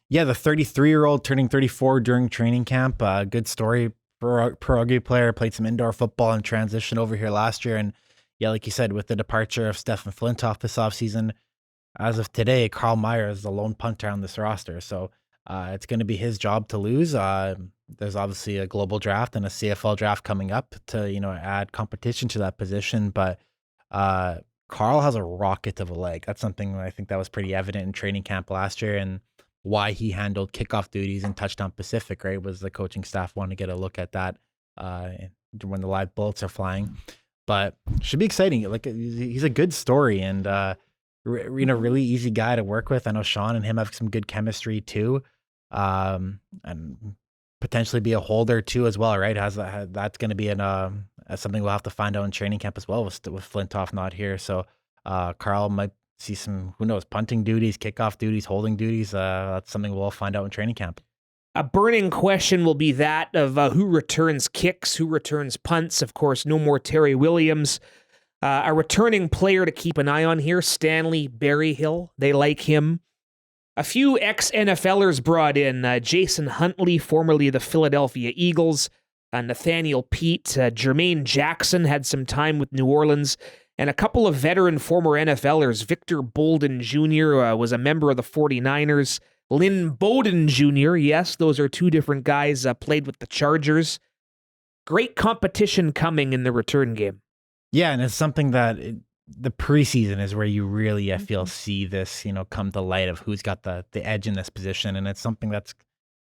Yeah, the 33-year-old turning 34 during training camp. Good story. Pro rugby player, played some indoor football and transitioned over here last year. And yeah, like you said, with the departure of Stefan Flintoff this offseason, as of today, Carl Meyer is the lone punter on this roster. So it's going to be his job to lose. There's obviously a global draft and a CFL draft coming up to add competition to that position. But Carl has a rocket of a leg. That's something I think that was pretty evident in training camp last year, and why he handled kickoff duties in Touchdown Pacific, right, was the coaching staff wanted to get a look at that when the live bullets are flying. But should be exciting. Like, he's a good story and really easy guy to work with. I know Shaun and him have some good chemistry too, and potentially be a holder too as well, right? That's going to be something we'll have to find out in training camp as well with Flintoff not here. So Carl might see some, who knows, punting duties, kickoff duties, holding duties. That's something we'll find out in training camp. A burning question will be that of who returns kicks, who returns punts. Of course, no more Terry Williams. A returning player to keep an eye on here, Stanley Berryhill. They like him. A few ex-NFLers brought in. Jason Huntley, formerly of the Philadelphia Eagles. Nathaniel Pete. Jermaine Jackson had some time with New Orleans. And a couple of veteran former NFLers. Victor Bolden Jr. Was a member of the 49ers. Lynn Bowden Jr., yes, those are two different guys, played with the Chargers. Great competition coming in the return game. Yeah, and it's something that the preseason is where you really, I feel, see this, come to light of who's got the edge in this position. And it's something that's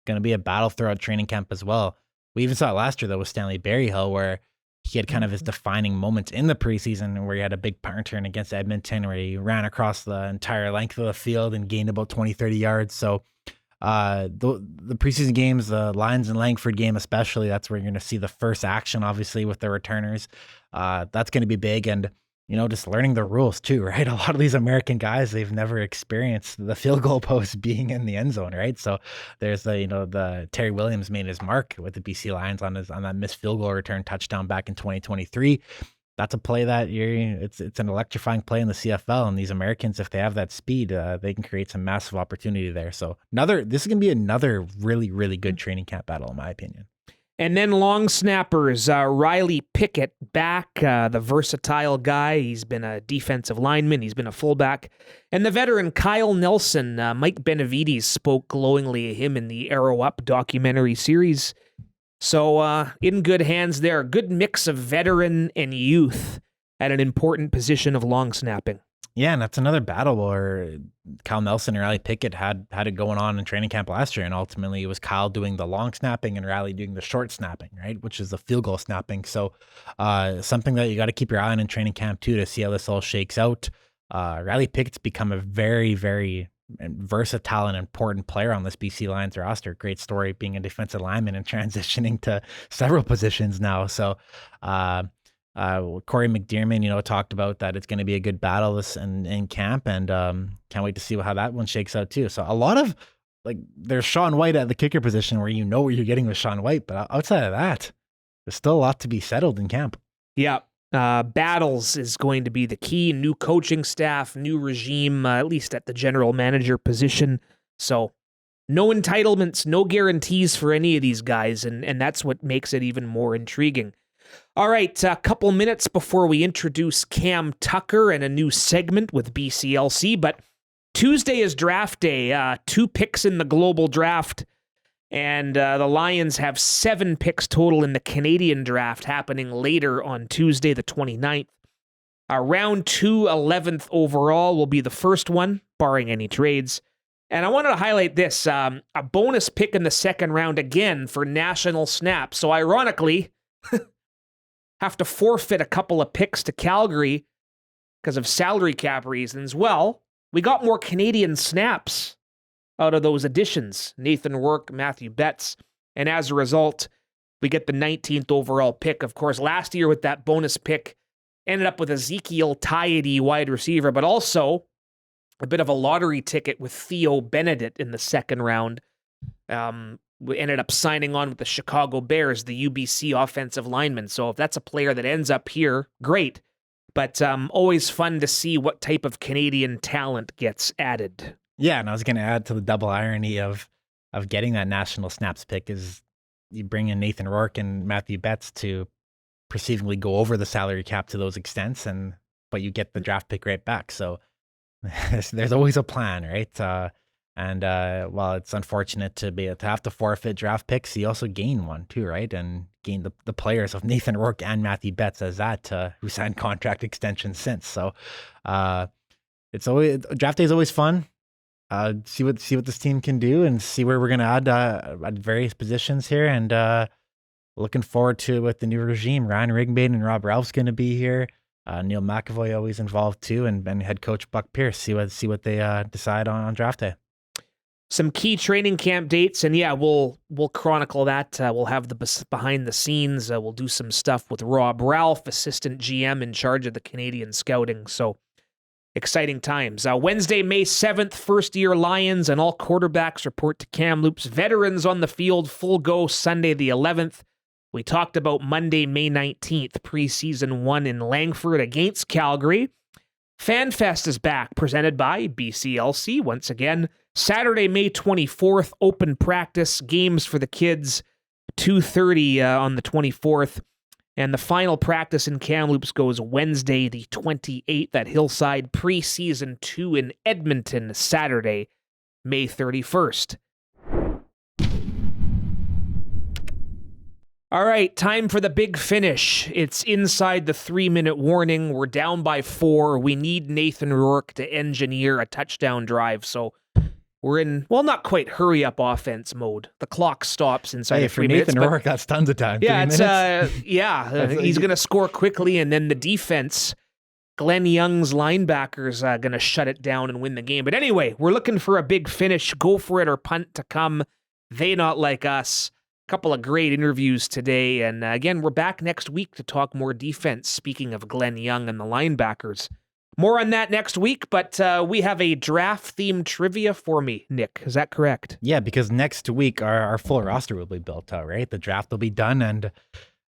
going to be a battle throughout training camp as well. We even saw it last year, though, with Stanley Berryhill, where he had kind of his defining moments in the preseason where he had a big punt return against Edmonton where he ran across the entire length of the field and gained about 20, 30 yards. So The preseason games, the Lions and Langford game especially, that's where you're going to see the first action, obviously, with the returners. That's going to be big. And, just learning the rules too, right? A lot of these American guys, they've never experienced the field goal post being in the end zone, right? So there's the Terry Williams made his mark with the BC Lions on that missed field goal return touchdown back in 2023. That's a play that it's an electrifying play in the CFL, and these Americans, if they have that speed, they can create some massive opportunity there. So this is going to be another really, really good training camp battle, in my opinion. And then long snappers, Riley Pickett back, the versatile guy. He's been a defensive lineman. He's been a fullback. And the veteran Kyle Nelson, Mike Benavides spoke glowingly of him in the Arrow Up documentary series. So in good hands there. Good mix of veteran and youth at an important position of long snapping. Yeah, and that's another battle where Kyle Nelson and Riley Pickett had it going on in training camp last year, and ultimately it was Kyle doing the long snapping and Riley doing the short snapping, right, which is the field goal snapping. So something that you got to keep your eye on in training camp too to see how this all shakes out. Riley Pickett's become a very, very versatile and important player on this BC Lions roster. Great story being a defensive lineman and transitioning to several positions now. So Cory McDiarmid, talked about that it's going to be a good battle this in camp, and can't wait to see how that one shakes out too. So a lot of there's Sean White at the kicker position where what you're getting with Sean White, but outside of that, there's still a lot to be settled in camp. Yeah. Battles is going to be the key. New coaching staff, new regime, at least at the general manager position. So no entitlements, no guarantees for any of these guys, and that's what makes it even more intriguing. All right, a couple minutes before we introduce Cam Tucker and a new segment with BCLC, but Tuesday is draft day, 2 picks in the global draft, and the Lions have 7 picks total in the Canadian draft happening later on Tuesday the 29th. Round 2, 11th overall will be the first one, barring any trades. And I wanted to highlight this, a bonus pick in the second round again for national snaps. So ironically, have to forfeit a couple of picks to Calgary because of salary cap reasons. Well, we got more Canadian snaps out of those additions. Nathan Rourke, Matthew Betts. And as a result, we get the 19th overall pick. Of course, last year with that bonus pick, ended up with Ezekiel Tiedy, wide receiver, but also a bit of a lottery ticket with Theo Benedict in the second round. We ended up signing on with the Chicago Bears, the UBC offensive lineman. So if that's a player that ends up here, great. But always fun to see what type of Canadian talent gets added. Yeah, and I was going to add to the double irony of getting that national snaps pick is you bring in Nathan Rourke and Matthew Betts to perceivably go over the salary cap to those extents, but you get the draft pick right back. So there's always a plan, right? And while it's unfortunate to have to forfeit draft picks, you also gain one too, right? And gain the players of Nathan Rourke and Matthew Betts as who signed contract extensions since. So it's always draft day is always fun. See what this team can do and see where we're going to add at various positions here. And looking forward to with the new regime. Ryan Rigbaden and Rob Ralph's going to be here. Neil McAvoy always involved too, and head coach Buck Pierce. See what they decide on draft day. Some key training camp dates, and yeah, we'll chronicle that. We'll have the behind the scenes. We'll do some stuff with Rob Ralph, assistant GM in charge of the Canadian scouting. So exciting times. Wednesday, May 7th, first-year Lions and all quarterbacks report to Kamloops. Veterans on the field, full go Sunday the 11th. We talked about Monday, May 19th, preseason 1 in Langford against Calgary. FanFest is back, presented by BCLC once again. Saturday, May 24th, open practice, games for the kids, 2:30 on the 24th. And the final practice in Kamloops goes Wednesday, the 28th at Hillside, preseason 2 in Edmonton, Saturday, May 31st. All right, time for the big finish. It's inside the 3-minute warning. We're down by 4. We need Nathan Rourke to engineer a touchdown drive, so we're in, well, not quite hurry-up offense mode. The clock stops inside of 3 minutes. Nathan Rourke, that's tons of time. Yeah, he's going to score quickly, and then the defense Glenn Young's linebackers going to shut it down and win the game. But anyway, we're looking for a big finish. Go for it or punt to come. They not like us. Couple of great interviews today. And again, we're back next week to talk more defense. Speaking of Glenn Young and the linebackers. More on that next week, but we have a draft-themed trivia for me, Nick. Is that correct? Yeah, because next week our full roster will be built out, right? The draft will be done, and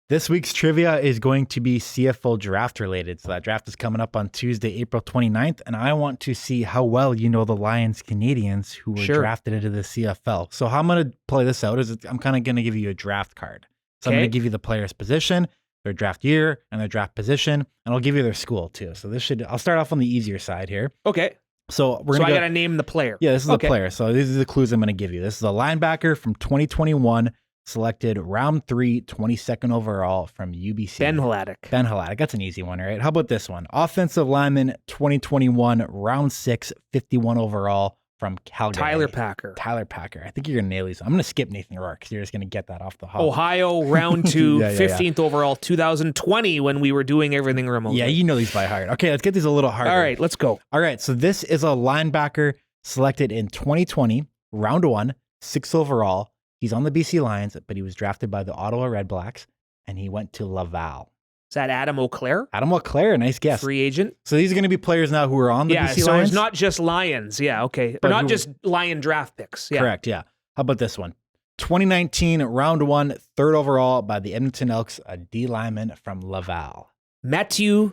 this week's trivia is going to be CFL Draft related. So that draft is coming up on Tuesday, April 29th, and I want to see how well you know the Lions Canadians who were drafted into the CFL. So how I'm going to play this out is I'm kind of going to give you a draft card. So I'm going to give you the player's position, their draft year, and their draft position, and I'll give you their school too. So I'll start off on the easier side here. Okay. So I got to name the player. Yeah, this is the player. So these are the clues I'm going to give you. This is a linebacker from 2021, selected round 3, 22nd overall from UBC. Ben Hladek. That's an easy one, right? How about this one? Offensive lineman, 2021, round 6, 51 overall from Calgary. Tyler Packer. I think you're going to nail these. I'm going to skip Nathan Rourke because you're just going to get that off the hop. Ohio, round 2, 15th overall, 2020 when we were doing everything remotely. Yeah, you know these by heart. Okay, let's get these a little harder. All right, let's go. All right, so this is a linebacker selected in 2020, round 1, 6th overall. He's on the BC Lions, but he was drafted by the Ottawa Redblacks, and he went to Laval. Is that Adam Auclair? Adam Auclair, nice guess. Free agent. So these are going to be players now who are on the BC Lions. So it's not just Lions. Yeah, okay. But not just Lion draft picks. Yeah. Correct, yeah. How about this one? 2019, round 1, 3rd overall by the Edmonton Elks, a D lineman from Laval. Matthew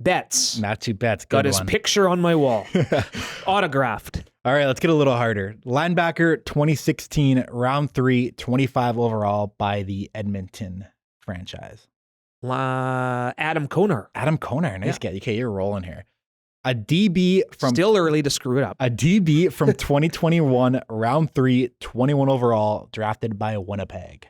Betts. Got his picture on my wall. Autographed. All right, let's get a little harder. Linebacker, 2016, round 3, 25 overall by the Edmonton franchise. Adam Konar. Nice get. Okay, you're rolling here. A DB from... Still early to screw it up. A DB from 2021, round 3, 21 overall, drafted by Winnipeg.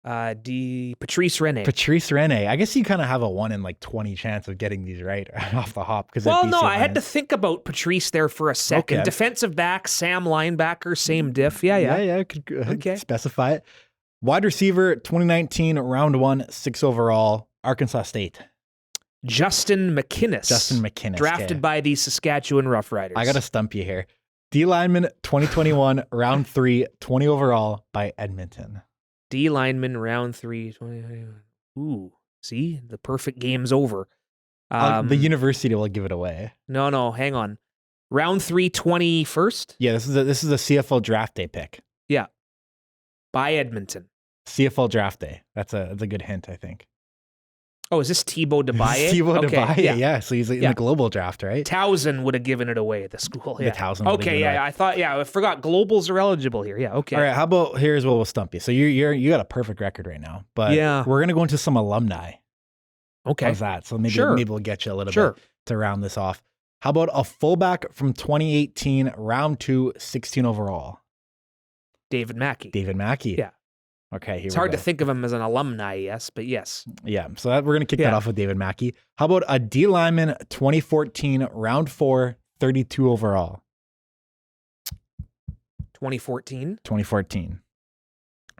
Patrice Rene. I guess you kind of have a 1 in like 20 chance of getting these right off the hop. I had to think about Patrice there for a second. Okay. Defensive back, Sam linebacker, same diff. Yeah. Could specify it. Wide receiver, 2019, round 1, 6 overall, Arkansas State. Justin McInnis. Drafted by the Saskatchewan Roughriders. I got to stump you here. D lineman, 2021, round 3, 20 overall by Edmonton. D lineman, round 3, 20. Ooh, see? The perfect game's over. The university will give it away. No, hang on. Round 3, 21st? Yeah, this is a CFL Draft Day pick. Yeah. By Edmonton. CFL Draft Day. That's a good hint, I think. Oh, is this Thibaut Debaye? Debaye, yeah. So he's in the global draft, right? Towson would have given it away at the school. Yeah. I I forgot globals are eligible here. Yeah, okay. All right, how about here's what we'll stump you. So you got a perfect record right now, but we're going to go into some alumni. Okay. How's that? So maybe we'll get you a little bit to round this off. How about a fullback from 2018, round 2, 16 overall? David Mackey. Yeah. Okay, it's hard to think of him as an alumni, yes, but yes. Yeah, so we're going to kick that off with David Mackey. How about a D lineman, 2014, round 4, 32 overall? 2014.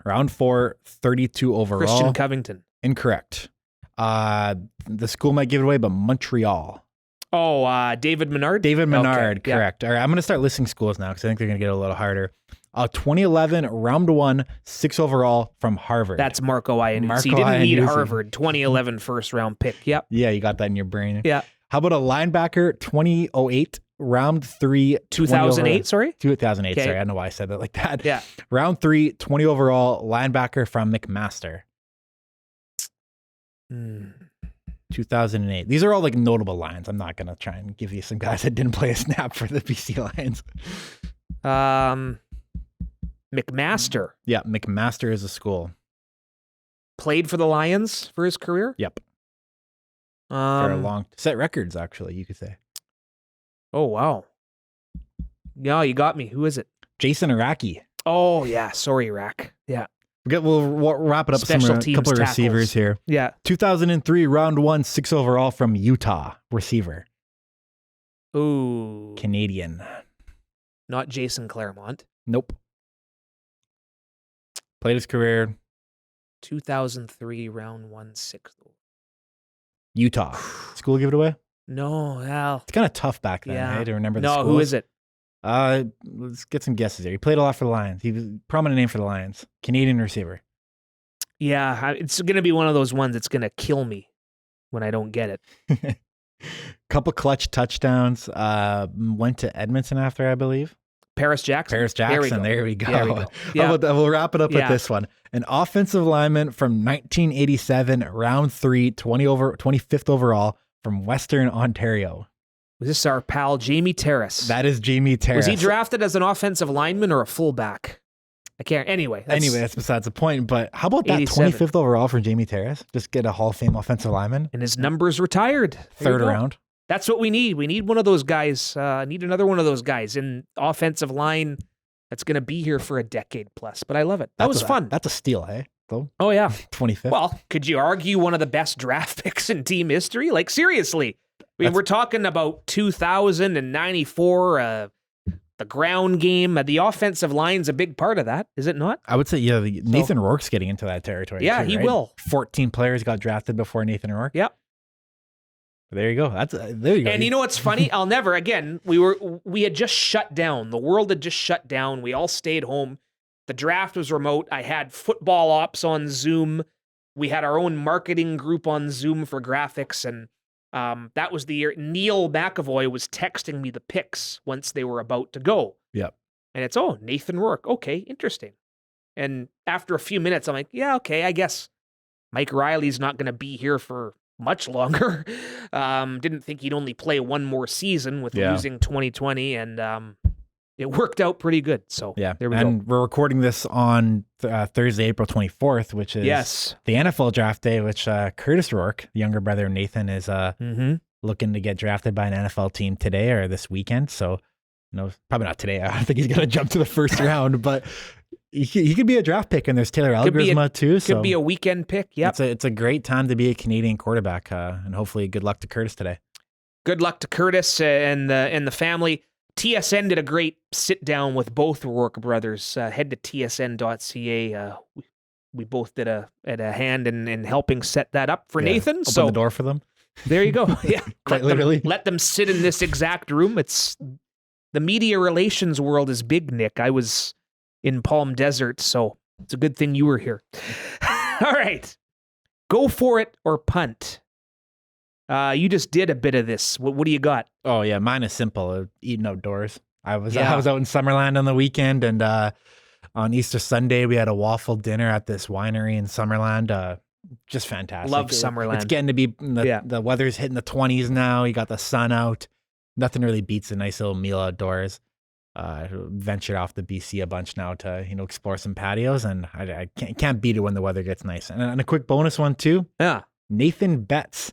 Round 4, 32 overall. Christian Covington. Incorrect. The school might give it away, but Montreal. Oh, David Menard? Correct. Yeah. All right, I'm going to start listing schools now because I think they're going to get a little harder. 2011, round 1, 6 overall from Harvard. That's Marco Iannuzzi. He didn't need Harvard. 2011 first round pick. Yep. Yeah, you got that in your brain. Yeah. How about a linebacker, 2008, round 3, 2008, sorry? 2008, sorry. I don't know why I said that like that. Yeah. Round 3, 20 overall, linebacker from McMaster. 2008. These are all like notable lines. I'm not going to try and give you some guys that didn't play a snap for the BC Lions. McMaster. Yeah, McMaster is a school. Played for the Lions for his career? Yep. For a long set records, actually, you could say. Oh, wow. Yeah, you got me. Who is it? Jason Araki. Oh, yeah. Sorry, Rack. Yeah. We'll wrap it up with a couple of receivers here. Yeah. 2003, round 1, 6 overall from Utah, receiver. Ooh. Canadian. Not Jason Claremont. Nope. Played his career. 2003, round 1, 6th. Utah. School give it away? No, well, It's kind of tough back then, yeah. to remember the No, schools. who is it? Let's get some guesses here. He played a lot for the Lions. He was a prominent name for the Lions. Canadian receiver. Yeah, it's going to be one of those ones that's going to kill me when I don't get it. Couple clutch touchdowns. Went to Edmonton after, I believe. Paris Jackson. There we go. There we go. How Yeah. about that? We'll wrap it up with Yeah. this one. An offensive lineman from 1987, round 3, 25th overall from Western Ontario. Was this our pal Jamie Terrace? That is Jamie Terrace. Was he drafted as an offensive lineman or a fullback? I can't. Anyway, That's besides the point. But how about that 87. 25th overall for Jamie Terrace? Just get a Hall of Fame offensive lineman. And his number's retired. There you Third go. round. That's what we need. We need one of those guys. Need another one of those guys in offensive line that's going to be here for a decade plus. But I love it. That was fun. That's a steal, hey? Though Oh, yeah. 25th. Well, could you argue one of the best draft picks in team history? Like, seriously. I mean, we're talking about 2000 and 94, the ground game. The offensive line's a big part of that, is it not? I would say, Nathan Rourke's getting into that territory. Yeah, too, he right? will. 14 players got drafted before Nathan Rourke. Yep. There you go. There you go. And you know what's funny? I'll never again. We had just shut down. The world had just shut down. We all stayed home. The draft was remote. I had football ops on Zoom. We had our own marketing group on Zoom for graphics, and that was the year Neil McAvoy was texting me the picks once they were about to go. Yep. And it's Nathan Rourke. Okay, interesting. And after a few minutes, I'm like, yeah, okay, I guess Mike Riley's not going to be here for much longer. Didn't think he'd only play one more season with losing 2020, and it worked out pretty good. So there we go. And we're recording this on Thursday, April 24th, which is the NFL draft day, which Curtis Rourke, the younger brother of Nathan, is looking to get drafted by an NFL team today or this weekend. So, probably not today. I don't think he's going to jump to the first round, but he could be a draft pick, and there's Taylor Algersma too. Could be a weekend pick. Yep. It's a great time to be a Canadian quarterback, and hopefully good luck to Curtis today. Good luck to Curtis and the family. TSN did a great sit down with both Rourke brothers. Head to tsn.ca. We both did a hand in helping set that up for Nathan. Open the door for them. There you go. Yeah, quite literally. Let them sit in this exact room. It's the media relations world is big, Nick. I was in Palm Desert, so it's a good thing you were here. All right, go for it or punt. You just did a bit of this. What do you got? Oh yeah, mine is simple. Eating outdoors. I was out in Summerland on the weekend, and on Easter Sunday we had a waffle dinner at this winery in Summerland. Just fantastic. Love Summerland. It's getting to be the weather's hitting the 20s now. You got the sun out. Nothing really beats a nice little meal outdoors. Ventured off to BC a bunch now to explore some patios, and I can't beat it when the weather gets nice. And a quick bonus one too. Yeah, Nathan Betts,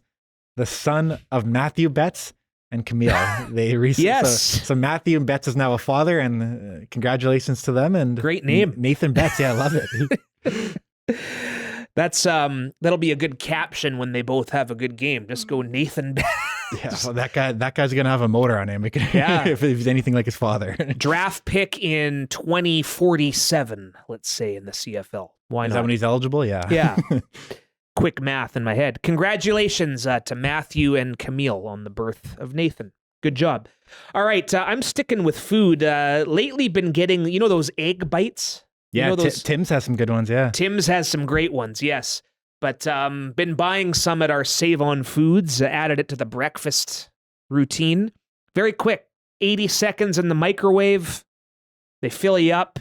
the son of Matthew Betts and Camille. They recently, yes. So Matthew Betts is now a father, and congratulations to them. And great name, Nathan Betts. Yeah, I love it. That's that'll be a good caption when they both have a good game. Just go Nathan Betts. Yeah, well, that guy's gonna have a motor on him. If he's anything like his father. Draft pick in 2047, let's say, in the CFL. Why not? Is that when he's eligible? Yeah. Yeah. Quick math in my head. Congratulations to Matthew and Camille on the birth of Nathan. Good job. All right, I'm sticking with food. Lately been getting, those egg bites? Yeah, Tim's has some good ones, yeah. Tim's has some great ones, yes. But been buying some at our Save on Foods, added it to the breakfast routine. Very quick, 80 seconds in the microwave. They fill you up.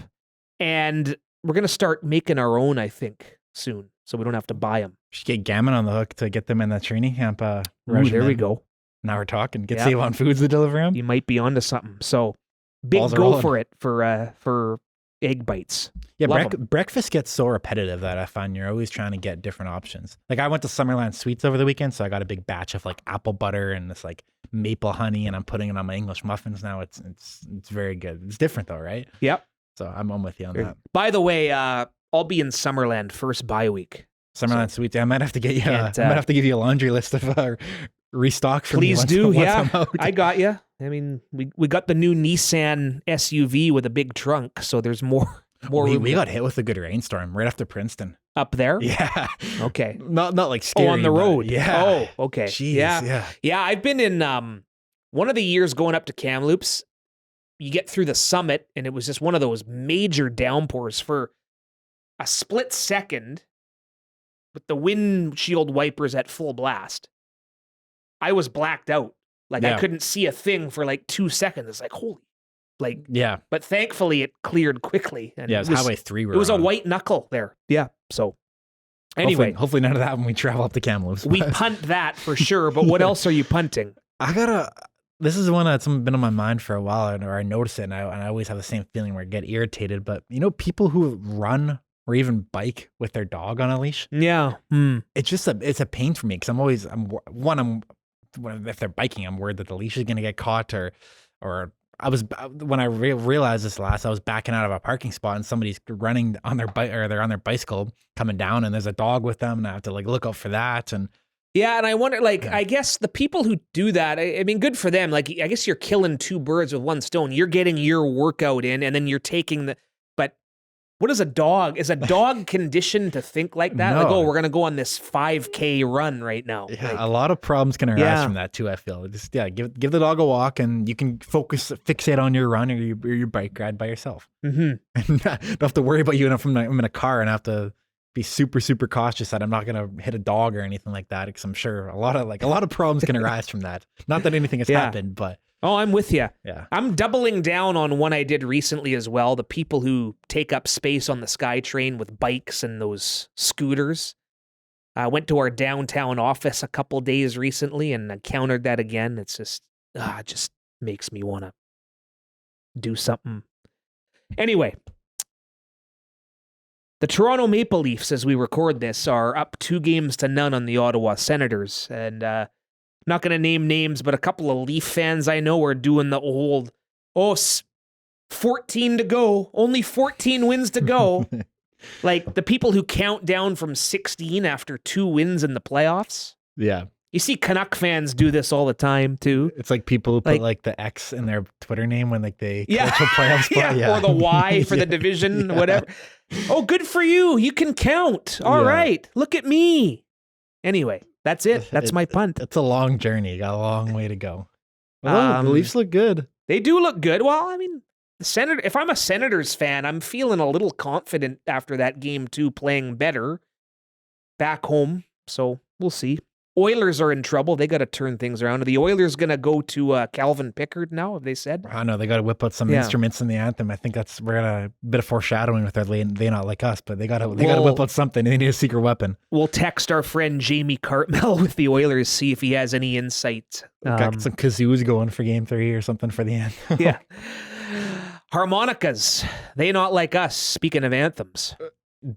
And we're going to start making our own, I think, soon. So we don't have to buy them. Should get Gammon on the hook to get them in the training camp. Ooh, there we go. Now we're talking. Get Save on Foods to deliver them. You might be onto something. So big go for it for egg bites. Yeah, breakfast gets so repetitive that I find you're always trying to get different options. Like I went to Summerland Sweets over the weekend, so I got a big batch of like apple butter and this like maple honey, and I'm putting it on my English muffins now. It's very good. It's different though, right? Yep. So I'm on with you on that. By the way, I'll be in Summerland first bye week. Summerland Sweets. Yeah, I might have to get you. I might have to give you a laundry list of restock for please me. Do. Yeah, I got you. I mean, we got the new Nissan SUV with a big trunk, so there's more More room we got hit with a good rainstorm right after Princeton. up there. Yeah. Okay. Not like scary. On the but road. Yeah. Oh, okay. Jeez, yeah. Yeah. I've been in one of the years going up to Kamloops. You get through the summit, and it was just one of those major downpours for a split second with the windshield wipers at full blast. I was blacked out. Like I couldn't see a thing for like 2 seconds. It's like, holy. Like, yeah. But thankfully it cleared quickly. And Yeah, it was Highway 3. It was a white knuckle there. Yeah. So anyway. Hopefully none of that when we travel up to Kamloops. We punt that for sure, but what else are you punting? This is one that's been on my mind for a while, or I notice it, and I always have the same feeling where I get irritated. But people who run or even bike with their dog on a leash. Yeah. It's a pain for me because if they're biking, I'm worried that the leash is going to get caught or when I realized this last, I was backing out of a parking spot and somebody's running on their bike or they're on their bicycle coming down and there's a dog with them and I have to like look out for that. And yeah, and I wonder, I guess the people who do that, I mean, good for them. Like, I guess you're killing two birds with one stone. You're getting your workout in and then you're taking but what is a dog? Is a dog conditioned to think like that? No. Like, oh, we're going to go on this 5K run right now. Yeah, like, a lot of problems can arise from that too, I feel. Just, give the dog a walk and you can fixate on your run or your bike ride by yourself. Mm-hmm. And don't have to worry about you if I'm in a car and I have to be super, super cautious that I'm not going to hit a dog or anything like that because I'm sure a lot of problems can arise from that. Not that anything has happened, but... Oh, I'm with you. Yeah. I'm doubling down on one I did recently as well. The people who take up space on the SkyTrain with bikes and those scooters. I went to our downtown office a couple days recently and encountered that again. It's just, it just makes me want to do something. Anyway, the Toronto Maple Leafs, as we record this, are up 2-0 on the Ottawa Senators. And, not going to name names, but a couple of Leaf fans I know are doing the old, 14 to go, only 14 wins to go. Like the people who count down from 16 after 2 wins in the playoffs. Yeah. You see Canuck fans do this all the time too. It's like people who put the X in their Twitter name when they catch a playoff spot. Or the Y for the division, whatever. Oh, good for you. You can count. All right. Look at me. Anyway. That's it. That's my punt. It's a long journey. You got a long way to go. Well, the Leafs look good. They do look good. Well, I mean, if I'm a Senators fan, I'm feeling a little confident after that game 2 playing better back home. So we'll see. Oilers are in trouble. They got to turn things around. Are the Oilers going to go to Calvin Pickard now, have they said? I know. They got to whip out some instruments in the anthem. I think we're going to a bit of foreshadowing with They Not Like Us, but they got to whip out something. They need a secret weapon. We'll text our friend Jamie Cartmel with the Oilers, see if he has any insight. Got some kazoos going for game 3 or something for the end. Yeah. Harmonicas. They Not Like Us. Speaking of anthems.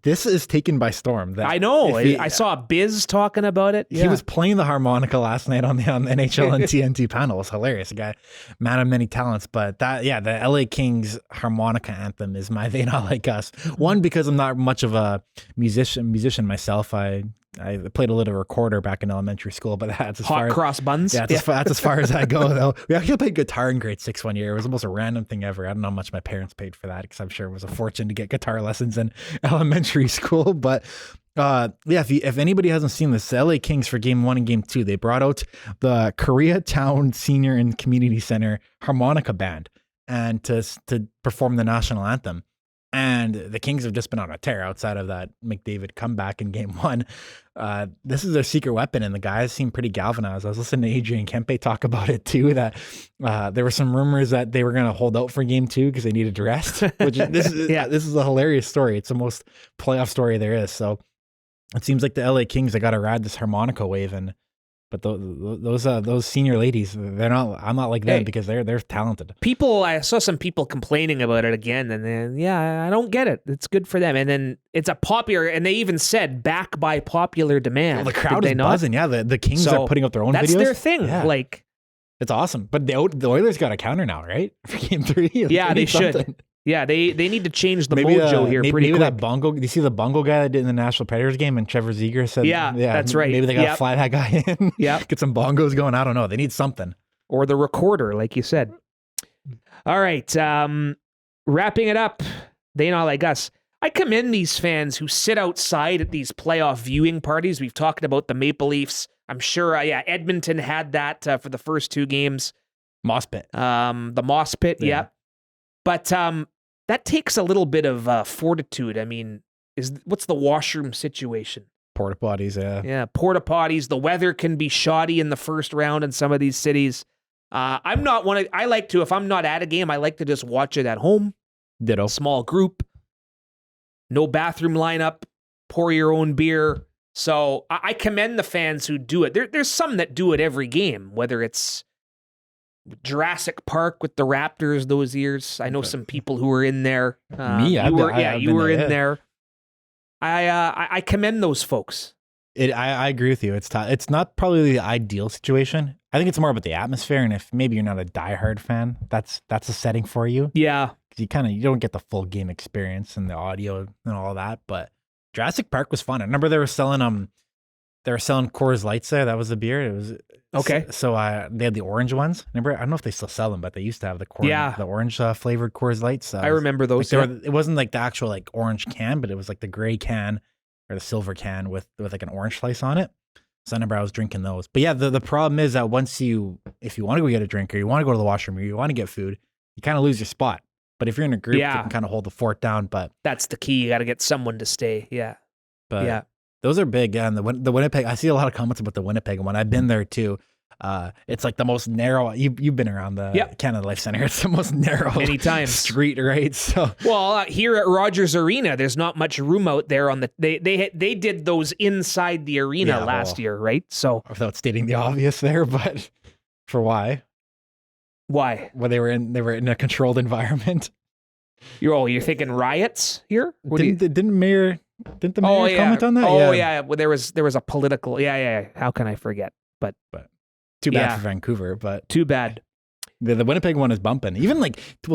This is taken by storm. I know. I saw Biz talking about it. He was playing the harmonica last night on the NHL and TNT panel. It was hilarious. A guy, man of many talents. But the LA Kings harmonica anthem is my They Not Like Us. One, because I'm not much of a musician myself. I played a little recorder back in elementary school, but that's as far as cross buns. Yeah, that's as far as I go, though. We actually played guitar in grade 6 one year. It was the most random thing ever. I don't know how much my parents paid for that because I'm sure it was a fortune to get guitar lessons in elementary school. But if anybody hasn't seen this, the LA Kings for game 1 and game 2, they brought out the Koreatown Senior and Community Center harmonica band and to perform the national anthem. And the Kings have just been on a tear outside of that McDavid comeback in game 1. This is their secret weapon, and the guys seem pretty galvanized. I was listening to Adrian Kempe talk about it too, that there were some rumors that they were going to hold out for game 2 because they needed rest. This is a hilarious story. It's the most playoff story there is. So it seems like the LA Kings, they got to ride this harmonica wave, but those senior ladies, they're not. I'm not like them because they're talented. I saw some people complaining about it again, and then I don't get it. It's good for them, and then it's a popular. And they even said back by popular demand. Well, the crowd is buzzing. Yeah, the Kings are putting up their own videos. That's their thing. Yeah. Like it's awesome. But the Oilers got a counter now, right? For game 3. Yeah, they should. Something. Yeah, they need to change the mojo here pretty quick. That bongo. Do you see the bongo guy that did in the National Predators game? And Trevor Zegras said, yeah, that's right. Maybe they got to fly that guy in. Yeah, get some bongos going. I don't know. They need something. Or the recorder, like you said. All right, wrapping it up. They not like us. I commend these fans who sit outside at these playoff viewing parties. We've talked about the Maple Leafs. I'm sure, Edmonton had that for the first 2 games. Moss Pit. The Moss Pit, yeah. But that takes a little bit of fortitude. I mean, what's the washroom situation? Porta potties, yeah. Yeah, porta potties. The weather can be shoddy in the first round in some of these cities. I'm not I like to, if I'm not at a game, I like to just watch it at home. Ditto. Small group. No bathroom lineup. Pour your own beer. So I commend the fans who do it. There's some that do it every game, whether it's Jurassic Park with the Raptors those years. I know some people who were in there. You were in there. I commend those folks. I agree with you. It's not probably the ideal situation. I think it's more about the atmosphere, and if maybe you're not a diehard fan, that's a setting for you. Yeah, because you don't get the full game experience and the audio and all that. But Jurassic Park was fun. I remember they were selling Coors Lights there. That was the beer. It was okay. So they had the orange ones. Remember, I don't know if they still sell them, but they used to have the orange flavored Coors Lights. I remember those. It wasn't like the actual like orange can, but it was like the gray can or the silver can with like an orange slice on it. So I remember I was drinking those. But yeah, the problem is that if you want to go get a drink or you want to go to the washroom or you want to get food, you kind of lose your spot. But if you're in a group, you can kind of hold the fort down. But that's the key. You got to get someone to stay. Yeah. But those are big. And the Winnipeg, I see a lot of comments about the Winnipeg one. I've been there too. It's like the most narrow. You've been around the Canada Life Center. It's the most narrow street, right? So here at Rogers Arena, there's not much room out there on the. They did those inside the arena last year, right? So without stating the obvious there, but for why? Why? Well, they were in a controlled environment. You're thinking riots here? Didn't the mayor comment on that? Oh yeah. Well, there was a political. Yeah. How can I forget? But too bad for Vancouver. But too bad. The Winnipeg one is bumping. Even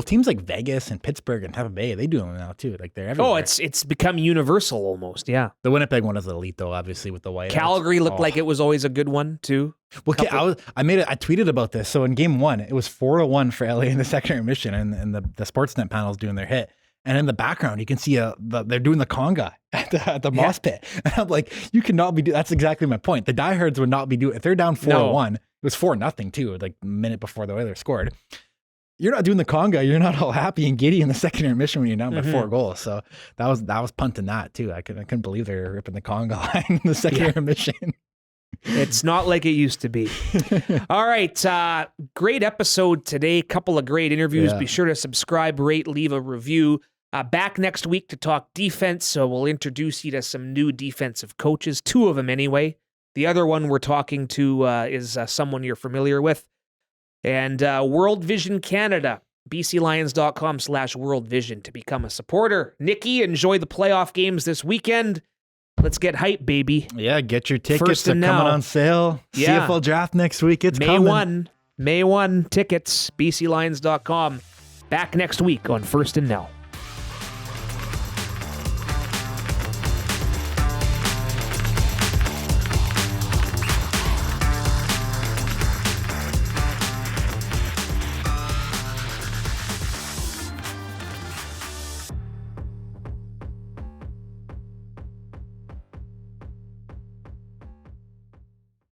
teams like Vegas and Pittsburgh and Tampa Bay, they do them now too. Like they're everywhere. Oh, it's become universal almost. Yeah. The Winnipeg one is elite though, obviously with the white. Calgary looked like it was always a good one too. Well, I tweeted about this. So in game 1, it was 4-1 for LA in the second intermission, and the Sportsnet panel's doing their hit. And in the background, you can see they're doing the conga at the Moss Pit. And I'm like, you cannot be that's exactly my point. The diehards would not be doing if they're down 4-1. It was 4-0 too, like a minute before the Oilers scored. You're not doing the conga. You're not all happy and giddy in the second intermission when you're down by 4 goals. So that was punting that too. I couldn't believe they were ripping the conga line in the second intermission. It's not like it used to be. All right. Great episode today. Couple of great interviews. Be sure to subscribe, rate, leave a review. Back next week to talk defense. So we'll introduce you to some new defensive coaches. 2 of them anyway. The other one we're talking to is someone you're familiar with. And World Vision Canada, bclions.com/World Vision to become a supporter. Nikki, enjoy the playoff games this weekend. Let's get hype, baby. Yeah, get your tickets. They're coming on sale. Yeah. CFL Draft next week. It's coming. May 1 tickets, bclions.com. Back next week on First and Now.